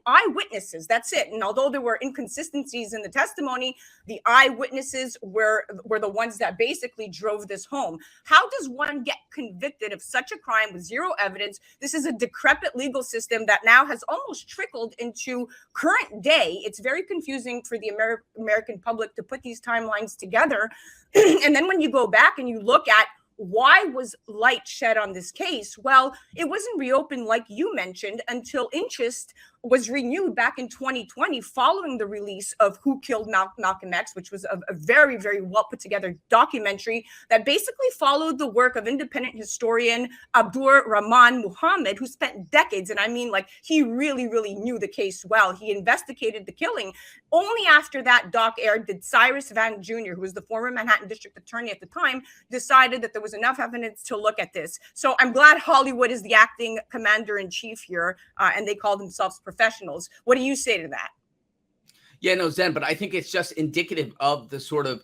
eyewitnesses. That's it. And although there were inconsistencies in the testimony, the eyewitnesses were the ones that basically drove this home. How does one get convicted of such a crime with zero evidence? This is a decrepit legal system that now has almost trickled into current day. It's very confusing for the American public to put these timelines together. And then when you go back and you look at why was light shed on this case? Well, it wasn't reopened, like you mentioned, until interest was renewed back in 2020 following the release of Who Killed Malcolm X, which was a very, very well put together documentary that basically followed the work of independent historian Abdur Rahman Muhammad, who spent decades, and I mean like he really, really knew the case well. He investigated the killing. Only after that doc aired did Cyrus Vang Jr., who was the former Manhattan District Attorney at the time, decided that there was enough evidence to look at this. So I'm glad Hollywood is the acting commander-in-chief here, and they call themselves professionals. What do you say to that? Yeah, no, Zen, but I think it's just indicative of the sort of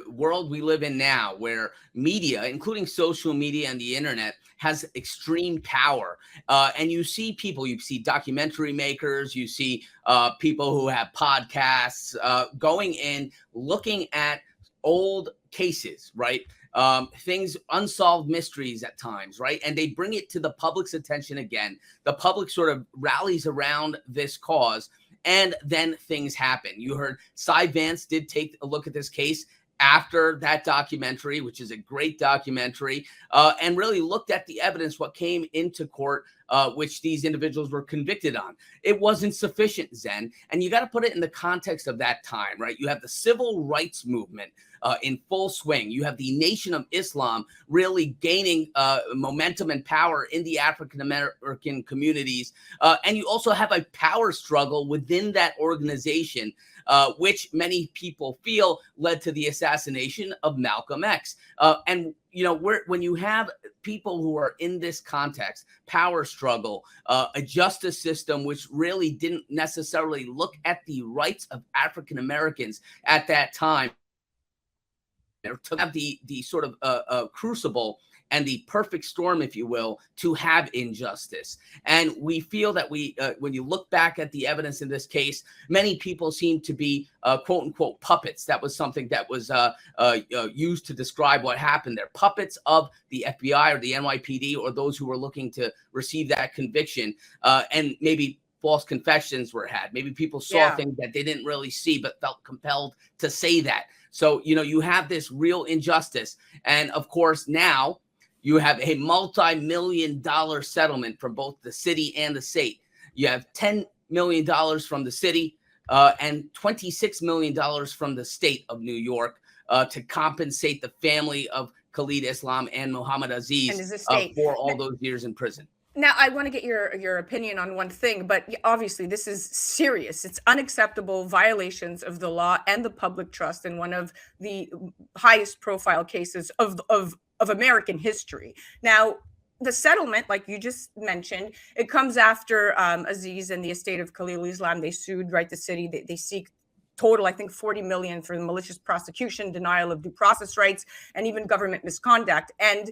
world we live in now, where media, including social media and the internet, has extreme power. And you see people, you see documentary makers, you see people who have podcasts going in, looking at old cases, right? Things, unsolved mysteries at times, right? And they bring it to the public's attention again. The public sort of rallies around this cause, and then things happen. You heard Cy Vance did take a look at this case after that documentary, which is a great documentary, and really looked at the evidence, what came into court, which these individuals were convicted on. It wasn't sufficient, Zen. And you got to put it in the context of that time, right? You have the civil rights movement in full swing. You have the Nation of Islam really gaining momentum and power in the African-American communities. And you also have a power struggle within that organization, which many people feel led to the assassination of Malcolm X. And you know, when you have people who are in this context, power struggle, a justice system which really didn't necessarily look at the rights of African Americans at that time, to have the sort of crucible and the perfect storm, if you will, to have injustice. And we feel that when you look back at the evidence in this case, many people seem to be quote unquote puppets. That was something that was used to describe what happened there. Puppets of the FBI or the NYPD or those who were looking to receive that conviction. And maybe false confessions were had. Maybe people saw things that they didn't really see, but felt compelled to say that. So, you know, you have this real injustice. And of course, now you have a multi-million-dollar settlement from both the city and the state. You have $10 million from the city and $26 million from the state of New York to compensate the family of Khalid Islam and Muhammad Aziz for all those years in prison. Now, I want to get your opinion on one thing, but obviously this is serious. It's unacceptable violations of the law and the public trust in one of the highest profile cases of American history. Now, the settlement, like you just mentioned, it comes after Aziz and the estate of Khalil Islam. They sued, right, the city. They seek total, I think, 40 million for the malicious prosecution, denial of due process rights, and even government misconduct. And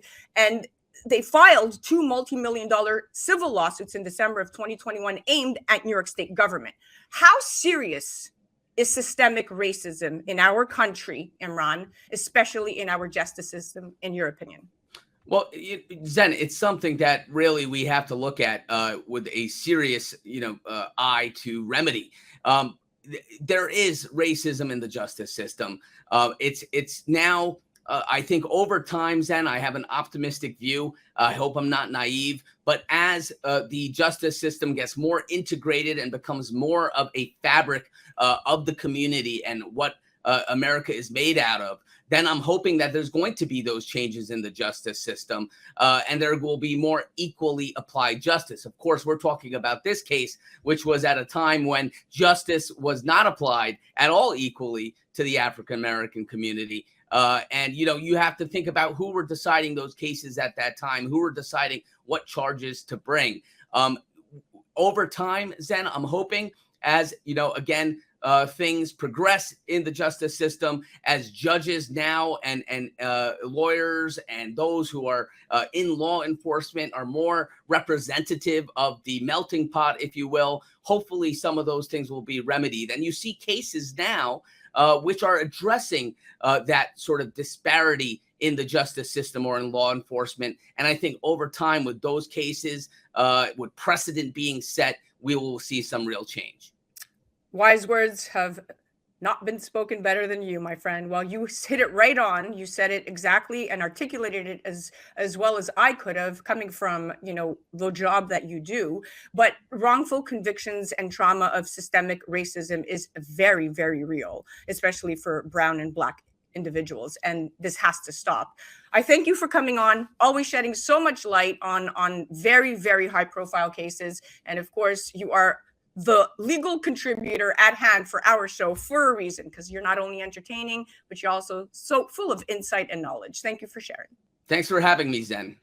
they filed two multi-million-dollar civil lawsuits in December of 2021 aimed at New York State government. How serious is systemic racism in our country, Imran, especially in our justice system, in your opinion? Well, Zen, it's something that really we have to look at with a serious, eye to remedy. There is racism in the justice system. It's now. I think over time, Zen, I have an optimistic view. I hope I'm not naive. But as the justice system gets more integrated and becomes more of a fabric of the community and what America is made out of, then I'm hoping that there's going to be those changes in the justice system and there will be more equally applied justice. Of course, we're talking about this case, which was at a time when justice was not applied at all equally to the African-American community. And, you have to think about who were deciding those cases at that time, who were deciding what charges to bring. Over time, Zen, I'm hoping as, again, things progress in the justice system, as judges now and lawyers and those who are in law enforcement are more representative of the melting pot, if you will. Hopefully some of those things will be remedied. And you see cases now which are addressing that sort of disparity in the justice system or in law enforcement. And I think over time with those cases, with precedent being set, we will see some real change. Wise words have not been spoken better than you, my friend. Well, you hit it right on. You said it exactly and articulated it as well as I could have, coming from, the job that you do. But wrongful convictions and trauma of systemic racism is very, very real, especially for brown and Black individuals. And this has to stop. I thank you for coming on, always shedding so much light on very, very high profile cases. And of course, you are the legal contributor at hand for our show for a reason, because you're not only entertaining, but you're also so full of insight and knowledge. Thank you for sharing. Thanks for having me, Zen.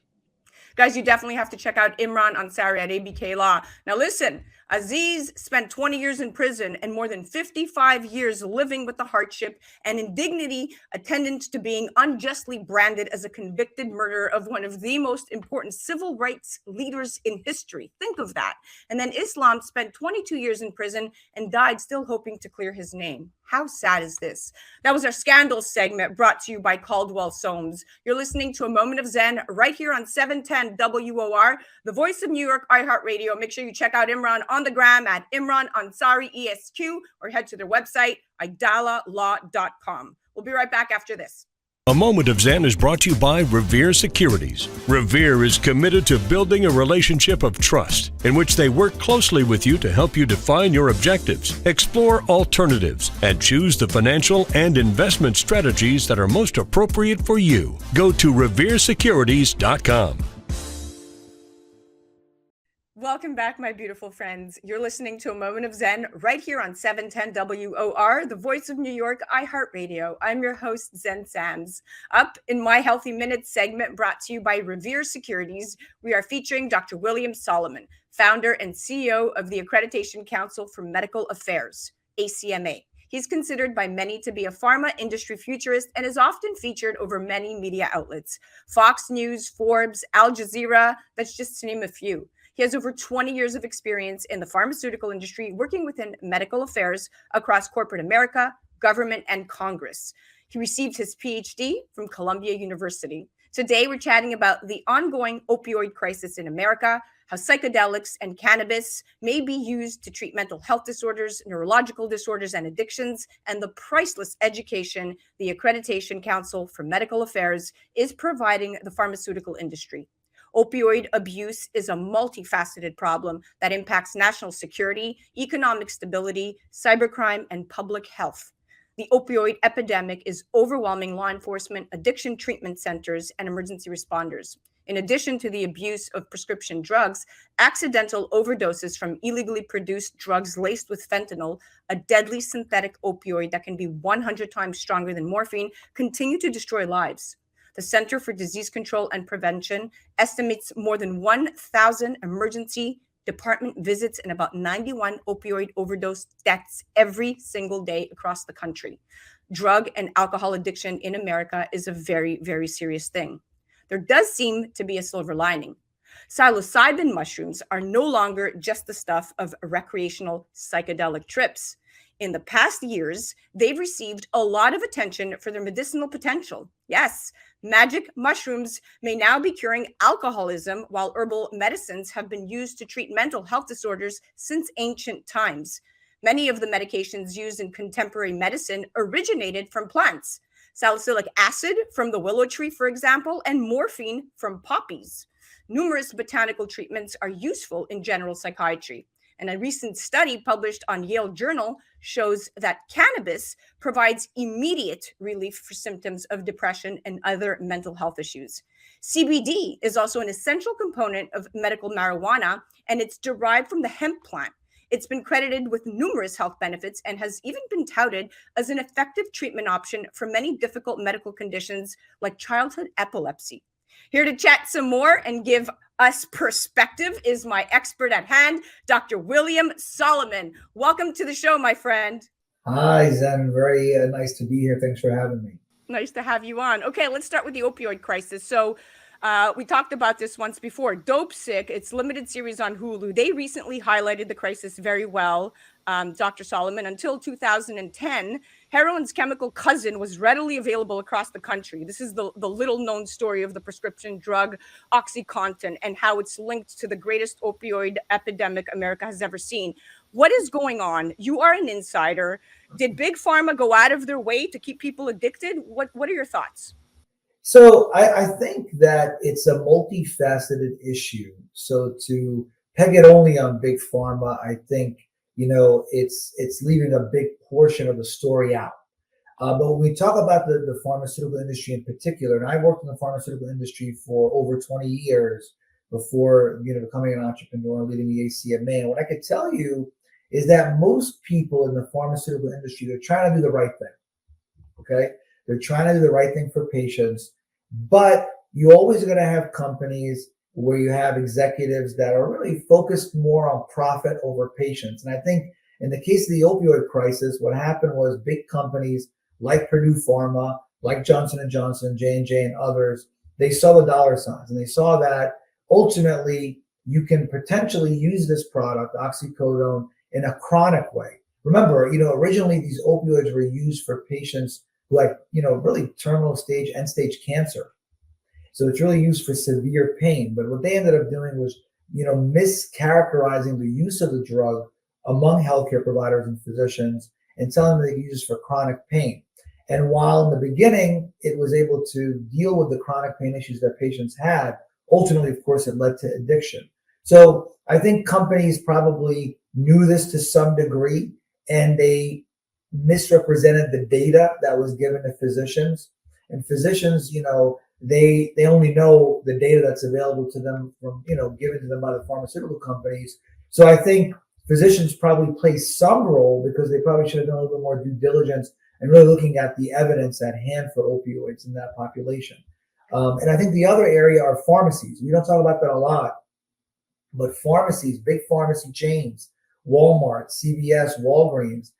Guys, you definitely have to check out Imran Ansari at ABK Law. Now listen, Aziz spent 20 years in prison and more than 55 years living with the hardship and indignity attendant to being unjustly branded as a convicted murderer of one of the most important civil rights leaders in history. Think of that. And then Islam spent 22 years in prison and died still hoping to clear his name. How sad is this? That was our Scandal segment brought to you by Caldwell Soames. You're listening to A Moment of Zen right here on 710 WOR, the voice of New York, iHeart Radio. Make sure you check out Imran on the gram at Imran Ansari ESQ or head to their website, idalalaw.com. We'll be right back after this. A Moment of Zen is brought to you by Revere Securities. Revere is committed to building a relationship of trust in which they work closely with you to help you define your objectives, explore alternatives, and choose the financial and investment strategies that are most appropriate for you. Go to reveresecurities.com. Welcome back, my beautiful friends. You're listening to A Moment of Zen right here on 710 WOR, the voice of New York, iHeart Radio. I'm your host, Zen Sams. Up in my Healthy Minutes segment brought to you by Revere Securities, we are featuring Dr. William Solomon, founder and CEO of the Accreditation Council for Medical Affairs, ACMA. He's considered by many to be a pharma industry futurist and is often featured over many media outlets. Fox News, Forbes, Al Jazeera, that's just to name a few. He has over 20 years of experience in the pharmaceutical industry, working within medical affairs across corporate America, government, and Congress. He received his PhD from Columbia University. Today, we're chatting about the ongoing opioid crisis in America, how psychedelics and cannabis may be used to treat mental health disorders, neurological disorders, and addictions, and the priceless education the Accreditation Council for Medical Affairs is providing the pharmaceutical industry. Opioid abuse is a multifaceted problem that impacts national security, economic stability, cybercrime, and public health. The opioid epidemic is overwhelming law enforcement, addiction treatment centers, and emergency responders. In addition to the abuse of prescription drugs, accidental overdoses from illegally produced drugs laced with fentanyl, a deadly synthetic opioid that can be 100 times stronger than morphine, continue to destroy lives. The Center for Disease Control and Prevention estimates more than 1,000 emergency department visits and about 91 opioid overdose deaths every single day across the country. Drug and alcohol addiction in America is a very, very serious thing. There does seem to be a silver lining. Psilocybin mushrooms are no longer just the stuff of recreational psychedelic trips. In the past years, they've received a lot of attention for their medicinal potential. Yes, magic mushrooms may now be curing alcoholism, while herbal medicines have been used to treat mental health disorders since ancient times. Many of the medications used in contemporary medicine originated from plants. Salicylic acid from the willow tree, for example, and morphine from poppies. Numerous botanical treatments are useful in general psychiatry. And a recent study published on Yale Journal shows that cannabis provides immediate relief for symptoms of depression and other mental health issues. CBD is also an essential component of medical marijuana, and it's derived from the hemp plant. It's been credited with numerous health benefits and has even been touted as an effective treatment option for many difficult medical conditions like childhood epilepsy. Here to chat some more and give us perspective is my expert at hand, Dr. William Solomon. Welcome to the show, my friend. Hi, Zen. Very nice to be here. Thanks for having me. Nice to have you on. Okay, let's start with the opioid crisis. So we talked about this once before. Dope Sick, its limited series on Hulu, they recently highlighted the crisis very well, Dr. Solomon. Until 2010, heroin's chemical cousin was readily available across the country. This is the little-known story of the prescription drug OxyContin and how it's linked to the greatest opioid epidemic America has ever seen. What is going on? You are an insider. Did Big Pharma go out of their way to keep people addicted? What are your thoughts? So I think that it's a multifaceted issue. So to peg it only on Big Pharma, I think, it's leaving a big portion of the story out. But when we talk about the pharmaceutical industry in particular, and I worked in the pharmaceutical industry for over 20 years before, becoming an entrepreneur and leading the ACMA. And what I could tell you is that most people in the pharmaceutical industry, they're trying to do the right thing. Okay. They're trying to do the right thing for patients, but you always are going to have companies where you have executives that are really focused more on profit over patients. And I think in the case of the opioid crisis, what happened was big companies like Purdue Pharma, like Johnson & Johnson, J&J, and others, they saw the dollar signs and they saw that ultimately you can potentially use this product, oxycodone, in a chronic way. Remember, originally these opioids were used for patients who had, really terminal stage, end stage cancer. So it's really used for severe pain. But what they ended up doing was, mischaracterizing the use of the drug among healthcare providers and physicians and telling them they could use it for chronic pain. And while in the beginning, it was able to deal with the chronic pain issues that patients had, ultimately, of course, it led to addiction. So I think companies probably knew this to some degree, and they misrepresented the data that was given to physicians. And physicians, they only know the data that's available to them from, given to them by the pharmaceutical companies. So I think physicians probably play some role because they probably should have done a little bit more due diligence and really looking at the evidence at hand for opioids in that population. And I think the other area are pharmacies. We don't talk about that a lot, but pharmacies, big pharmacy chains, Walmart, CVS, Walgreens,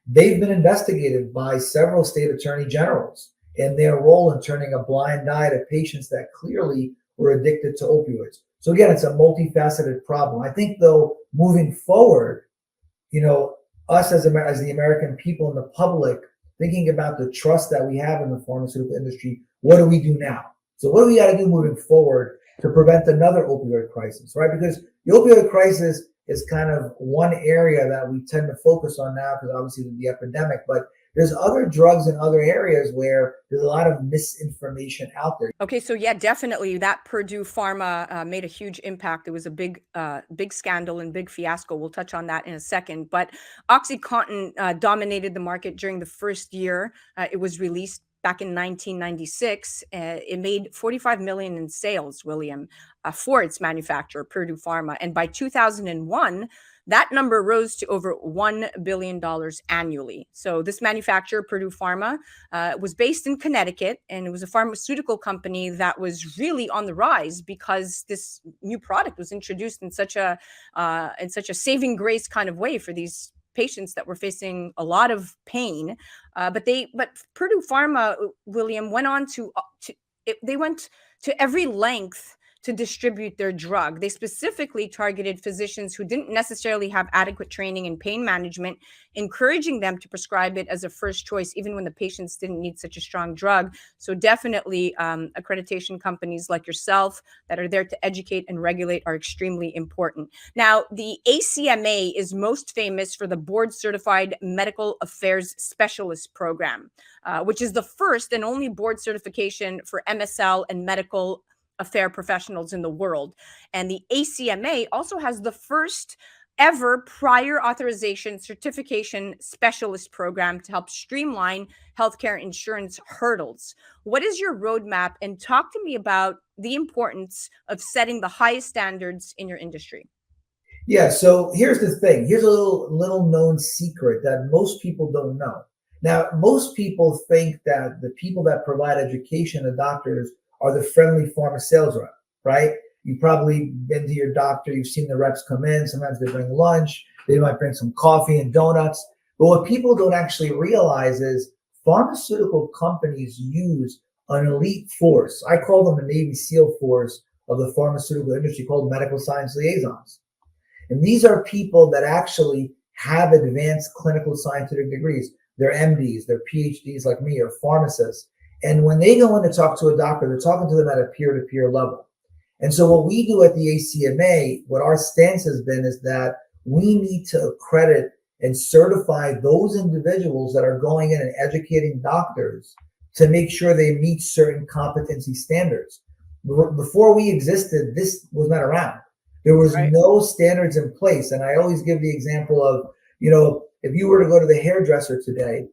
they've been investigated by several state attorney generals in their role in turning a blind eye to patients that clearly were addicted to opioids. So again, it's a multifaceted problem. I think, though, moving forward, us as the American people and the public, thinking about the trust that we have in the pharmaceutical industry, what do we do now? So what do we got to do moving forward to prevent another opioid crisis, right? Because the opioid crisis is kind of one area that we tend to focus on now because obviously the epidemic, but there's other drugs in other areas where there's a lot of misinformation out there. Okay, so yeah, definitely that Purdue Pharma made a huge impact. It was a big scandal and big fiasco. We'll touch on that in a second. But OxyContin dominated the market during the first year it was released back in 1996. It made 45 million in sales, William, for its manufacturer, Purdue Pharma. And by 2001, that number rose to over $1 billion annually. So this manufacturer, Purdue Pharma, was based in Connecticut, and it was a pharmaceutical company that was really on the rise because this new product was introduced in such a saving grace kind of way for these patients that were facing a lot of pain. But Purdue Pharma, William, went on they went to every length to distribute their drug. They specifically targeted physicians who didn't necessarily have adequate training in pain management, encouraging them to prescribe it as a first choice, even when the patients didn't need such a strong drug. So definitely accreditation companies like yourself that are there to educate and regulate are extremely important. Now, the ACMA is most famous for the Board Certified Medical Affairs Specialist Program, which is the first and only board certification for MSL and medical affair professionals in the world. And the ACMA also has the first ever prior authorization certification specialist program to help streamline healthcare insurance hurdles. What is your roadmap? And talk to me about the importance of setting the highest standards in your industry. Yeah, so here's the thing. Here's a little known secret that most people don't know. Now, most people think that the people that provide education, the doctors, are the friendly pharma sales rep, right? You've probably been to your doctor, you've seen the reps come in, sometimes they bring lunch, they might bring some coffee and donuts. But what people don't actually realize is pharmaceutical companies use an elite force. I call them the Navy SEAL force of the pharmaceutical industry, called medical science liaisons. And these are people that actually have advanced clinical scientific degrees. They're MDs, they're PhDs like me, or pharmacists. And when they go in to talk to a doctor, they're talking to them at a peer-to-peer level. And so what we do at the ACMA, what our stance has been, is that we need to accredit and certify those individuals that are going in and educating doctors to make sure they meet certain competency standards. Before we existed, this was not around. There was no standards in place. And I always give the example of, if you were to go to the hairdresser today,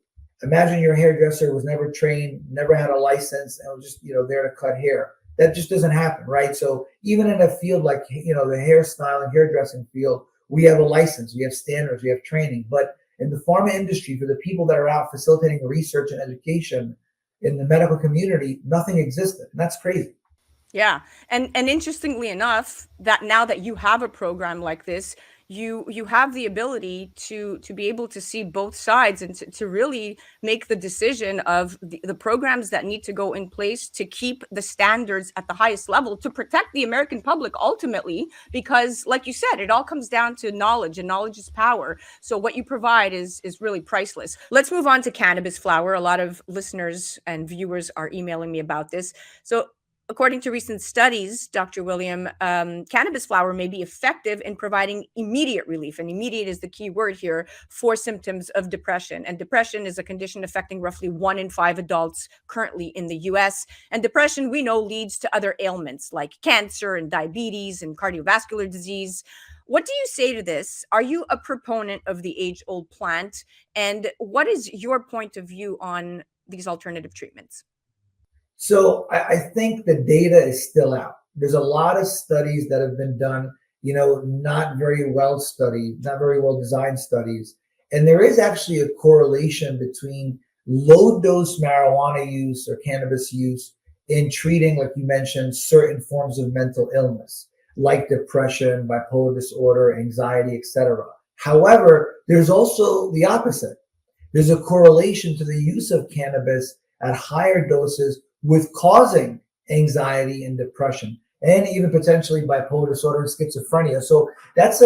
imagine your hairdresser was never trained, never had a license, and was just, there to cut hair. That just doesn't happen, right? So even in a field like, the hairstyle and hairdressing field, we have a license, we have standards, we have training. But in the pharma industry, for the people that are out facilitating research and education in the medical community, nothing existed. And that's crazy. Yeah. And interestingly enough, that now that you have a program like this, you have the ability to be able to see both sides and to really make the decision of the programs that need to go in place to keep the standards at the highest level to protect the American public ultimately, because like you said, it all comes down to knowledge, and knowledge is power. So what you provide is really priceless. Let's move on to cannabis flower. A lot of listeners and viewers are emailing me about this. So according to recent studies, Dr. William, cannabis flower may be effective in providing immediate relief, and immediate is the key word here, for symptoms of depression. And depression is a condition affecting roughly 1 in 5 adults currently in the US. And depression, we know, leads to other ailments like cancer and diabetes and cardiovascular disease. What do you say to this? Are you a proponent of the age-old plant? And what is your point of view on these alternative treatments? So I think the data is still out. There's a lot of studies that have been done, not very well studied, not very well designed studies. And there is actually a correlation between low dose marijuana use or cannabis use in treating, like you mentioned, certain forms of mental illness, like depression, bipolar disorder, anxiety, etc. However, there's also the opposite. There's a correlation to the use of cannabis at higher doses with causing anxiety and depression, and even potentially bipolar disorder and schizophrenia. So that's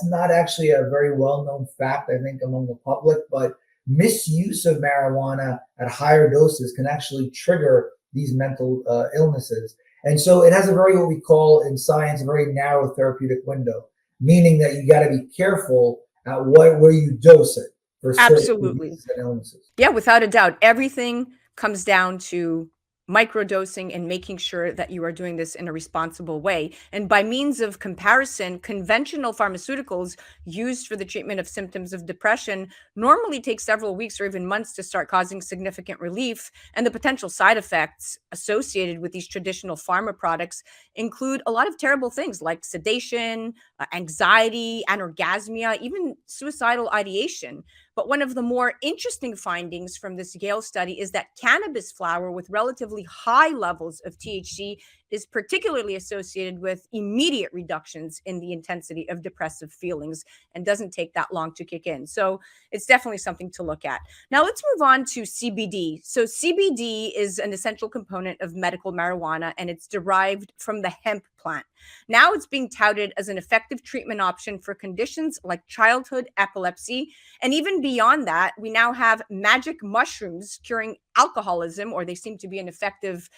not actually a very well-known fact, I think, among the public, but misuse of marijuana at higher doses can actually trigger these mental illnesses. And so it has a very, what we call in science, a very narrow therapeutic window, meaning that you got to be careful at where you dose it for certain Absolutely. diseases and illnesses. Yeah, without a doubt. Everything comes down to microdosing and making sure that you are doing this in a responsible way. And by means of comparison, conventional pharmaceuticals used for the treatment of symptoms of depression normally take several weeks or even months to start causing significant relief. And the potential side effects associated with these traditional pharma products include a lot of terrible things like sedation, anxiety, anorgasmia, even suicidal ideation. But one of the more interesting findings from this Yale study is that cannabis flower with relatively high levels of THC is particularly associated with immediate reductions in the intensity of depressive feelings and doesn't take that long to kick in. So it's definitely something to look at. Now let's move on to CBD. So CBD is an essential component of medical marijuana, and it's derived from the hemp plant. Now it's being touted as an effective treatment option for conditions like childhood epilepsy. And even beyond that, we now have magic mushrooms curing alcoholism, or they seem to be an effective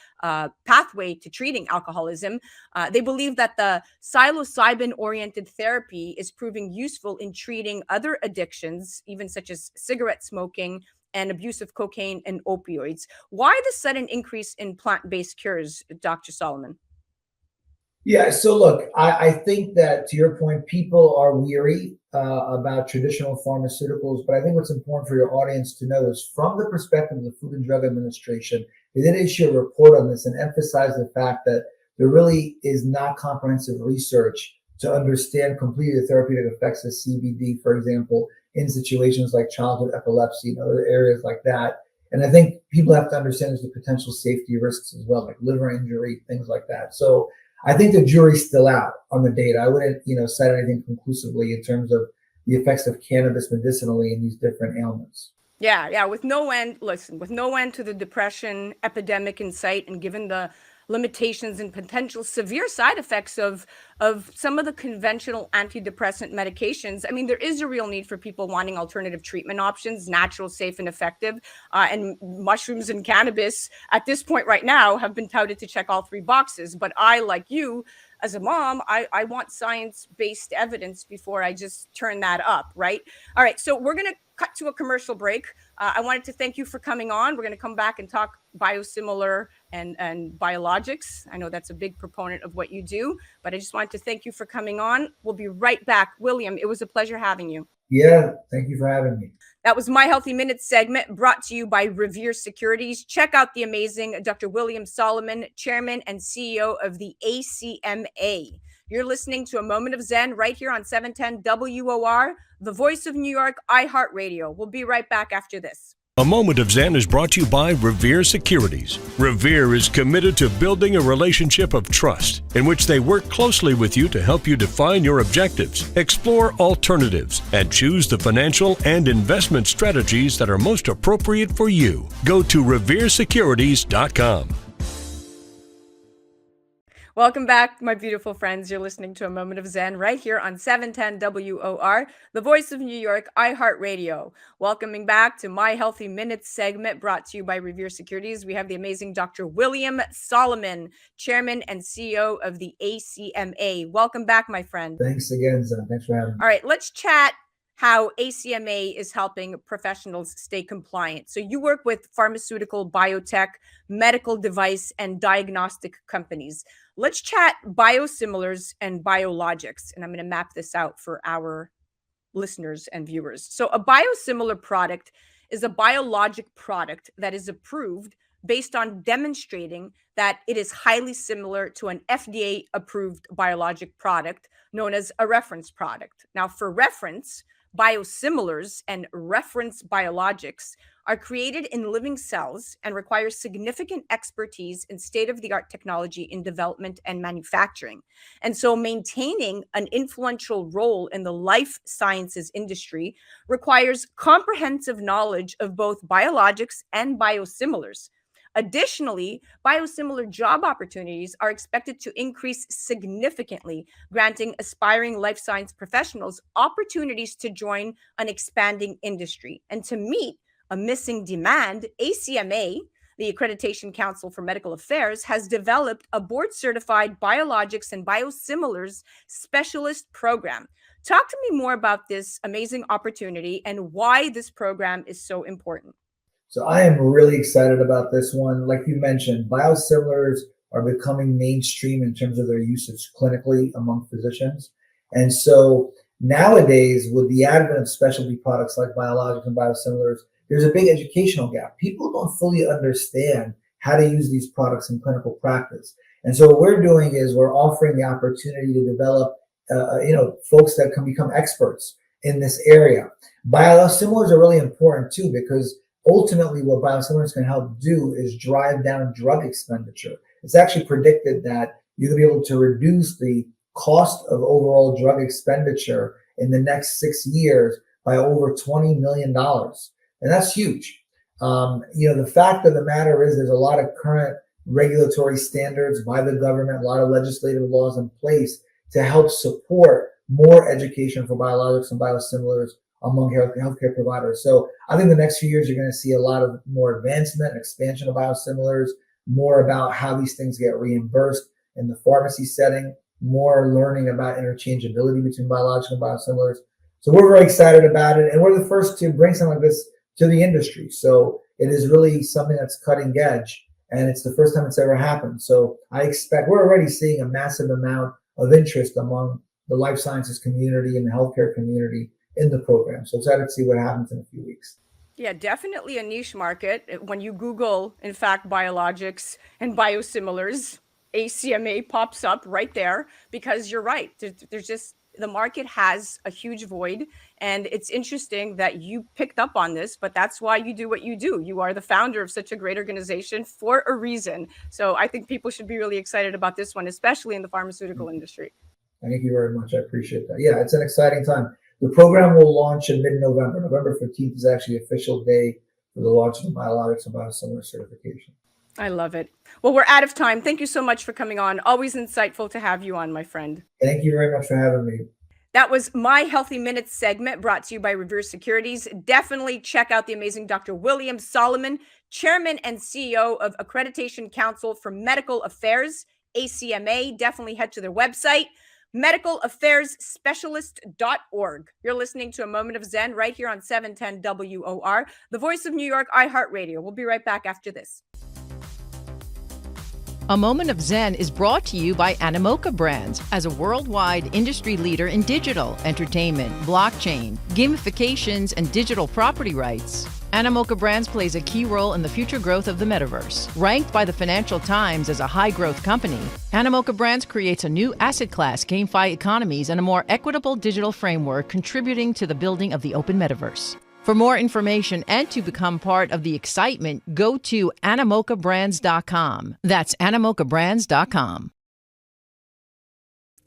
pathway to treating alcoholism. They believe that the psilocybin-oriented therapy is proving useful in treating other addictions, even such as cigarette smoking and abuse of cocaine and opioids. Why the sudden increase in plant-based cures, Dr. Solomon? Yeah, so look, I think that to your point, people are weary about traditional pharmaceuticals, but I think what's important for your audience to know is from the perspective of the Food and Drug Administration, they did issue a report on this and emphasize the fact that there really is not comprehensive research to understand completely the therapeutic effects of CBD, for example, in situations like childhood epilepsy and other areas like that. And I think people have to understand there's the potential safety risks as well, like liver injury, things like that. So I think the jury's still out on the data. I wouldn't, cite anything conclusively in terms of the effects of cannabis medicinally in these different ailments. Yeah. With no end to the depression epidemic in sight, and given the limitations and potential severe side effects of some of the conventional antidepressant medications, I mean, there is a real need for people wanting alternative treatment options, natural, safe, and effective. And mushrooms and cannabis at this point right now have been touted to check all three boxes. But I, like you, as a mom, I want science-based evidence before I just turn that up, right? All right, so we're going to cut to a commercial break. I wanted to thank you for coming on. We're going to come back and talk biosimilar and biologics. I know that's a big proponent of what you do, but I just wanted to thank you for coming on. We'll be right back. William, it was a pleasure having you. Yeah, thank you for having me. That was My Healthy Minutes segment brought to you by Revere Securities. Check out the amazing Dr. William Solomon, Chairman and CEO of the ACMA. You're listening to A Moment of Zen right here on 710 WOR, the voice of New York, iHeart Radio. We'll be right back after this. A Moment of Zen is brought to you by Revere Securities. Revere is committed to building a relationship of trust in which they work closely with you to help you define your objectives, explore alternatives, and choose the financial and investment strategies that are most appropriate for you. Go to reveresecurities.com. Welcome back, my beautiful friends. You're listening to A Moment of Zen right here on 710 WOR, the voice of New York, iHeart Radio. Welcoming back to My Healthy Minutes segment brought to you by Revere Securities. We have the amazing Dr. William Solomon, Chairman and CEO of the ACMA. Welcome back, my friend. Thanks again, Zen. Thanks for having me. All right, let's chat how ACMA is helping professionals stay compliant. So you work with pharmaceutical, biotech, medical device, and diagnostic companies. Let's chat biosimilars and biologics. And I'm going to map this out for our listeners and viewers. So a biosimilar product is a biologic product that is approved based on demonstrating that it is highly similar to an FDA-approved biologic product known as a reference product. Now, for reference, biosimilars and reference biologics are created in living cells and require significant expertise in state-of-the-art technology in development and manufacturing. And so maintaining an influential role in the life sciences industry requires comprehensive knowledge of both biologics and biosimilars. Additionally, biosimilar job opportunities are expected to increase significantly, granting aspiring life science professionals opportunities to join an expanding industry. And to meet a missing demand, ACMA, the Accreditation Council for Medical Affairs, has developed a board-certified biologics and biosimilars specialist program. Talk to me more about this amazing opportunity and why this program is so important. So I am really excited about this one. Like you mentioned, biosimilars are becoming mainstream in terms of their usage clinically among physicians. And so nowadays, with the advent of specialty products like biologics and biosimilars, there's a big educational gap. People don't fully understand how to use these products in clinical practice. And so what we're doing is we're offering the opportunity to develop, folks that can become experts in this area. Biosimilars are really important too, because ultimately what biosimilars can help do is drive down drug expenditure. It's actually predicted that you're going to be able to reduce the cost of overall drug expenditure in the next 6 years by over $20 million. And that's huge. The fact of the matter is there's a lot of current regulatory standards by the government, a lot of legislative laws in place to help support more education for biologics and biosimilars among healthcare providers. So I think the next few years, you're going to see a lot of more advancement and expansion of biosimilars, more about how these things get reimbursed in the pharmacy setting, more learning about interchangeability between biologics and biosimilars. So we're very excited about it. And we're the first to bring something like this to the industry. So it is really something that's cutting edge. And it's the first time it's ever happened. So I expect we're already seeing a massive amount of interest among the life sciences community and the healthcare community in the program. So excited to see what happens in a few weeks. Yeah, definitely a niche market. When you Google, in fact, biologics and biosimilars, ACMA pops up right there, because you're right. There's just, the market has a huge void. And it's interesting that you picked up on this, but that's why you do what you do. You are the founder of such a great organization for a reason. So I think people should be really excited about this one, especially in the pharmaceutical industry. Thank you very much. I appreciate that. Yeah, it's an exciting time. The program will launch in mid-November. November 15th is actually the official day for the launch of the biologics and biosimilar certification. I love it. Well, we're out of time. Thank you so much for coming on. Always insightful to have you on, my friend. Thank you very much for having me. That was my Healthy Minutes segment, brought to you by Revere Securities. Definitely check out the amazing Dr. William Solomon, Chairman and CEO of Accreditation Council for Medical Affairs, ACMA. Definitely head to their website, medicalaffairsspecialist.org. You're listening to A Moment of Zen right here on 710 WOR, the voice of New York, iHeart Radio. We'll be right back after this. A Moment of Zen is brought to you by Animoca Brands as a worldwide industry leader in digital, entertainment, blockchain, gamifications, and digital property rights. Animoca Brands plays a key role in the future growth of the metaverse. Ranked by the Financial Times as a high-growth company, Animoca Brands creates a new asset class, GameFi economies, and a more equitable digital framework contributing to the building of the open metaverse. For more information and to become part of the excitement, go to animocabrands.com. That's animocabrands.com.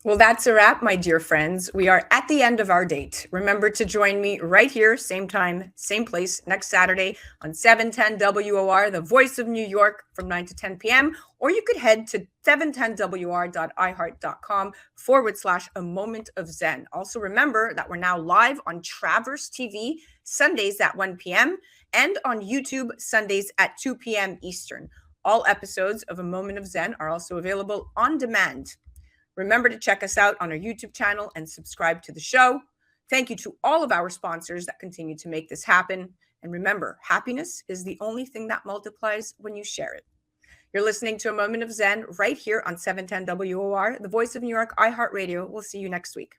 Well, that's a wrap, my dear friends. We are at the end of our date. Remember to join me right here, same time, same place, next Saturday on 710 WOR, the voice of New York, from 9 to 10 p.m. Or you could head to 710wr.iheart.com/a moment of Zen. Also, remember that we're now live on Traverse TV Sundays at 1 p.m. and on YouTube Sundays at 2 p.m. Eastern. All episodes of A Moment of Zen are also available on demand. Remember to check us out on our YouTube channel and subscribe to the show. Thank you to all of our sponsors that continue to make this happen. And remember, happiness is the only thing that multiplies when you share it. You're listening to A Moment of Zen right here on 710 WOR, the voice of New York, iHeart Radio. We'll see you next week.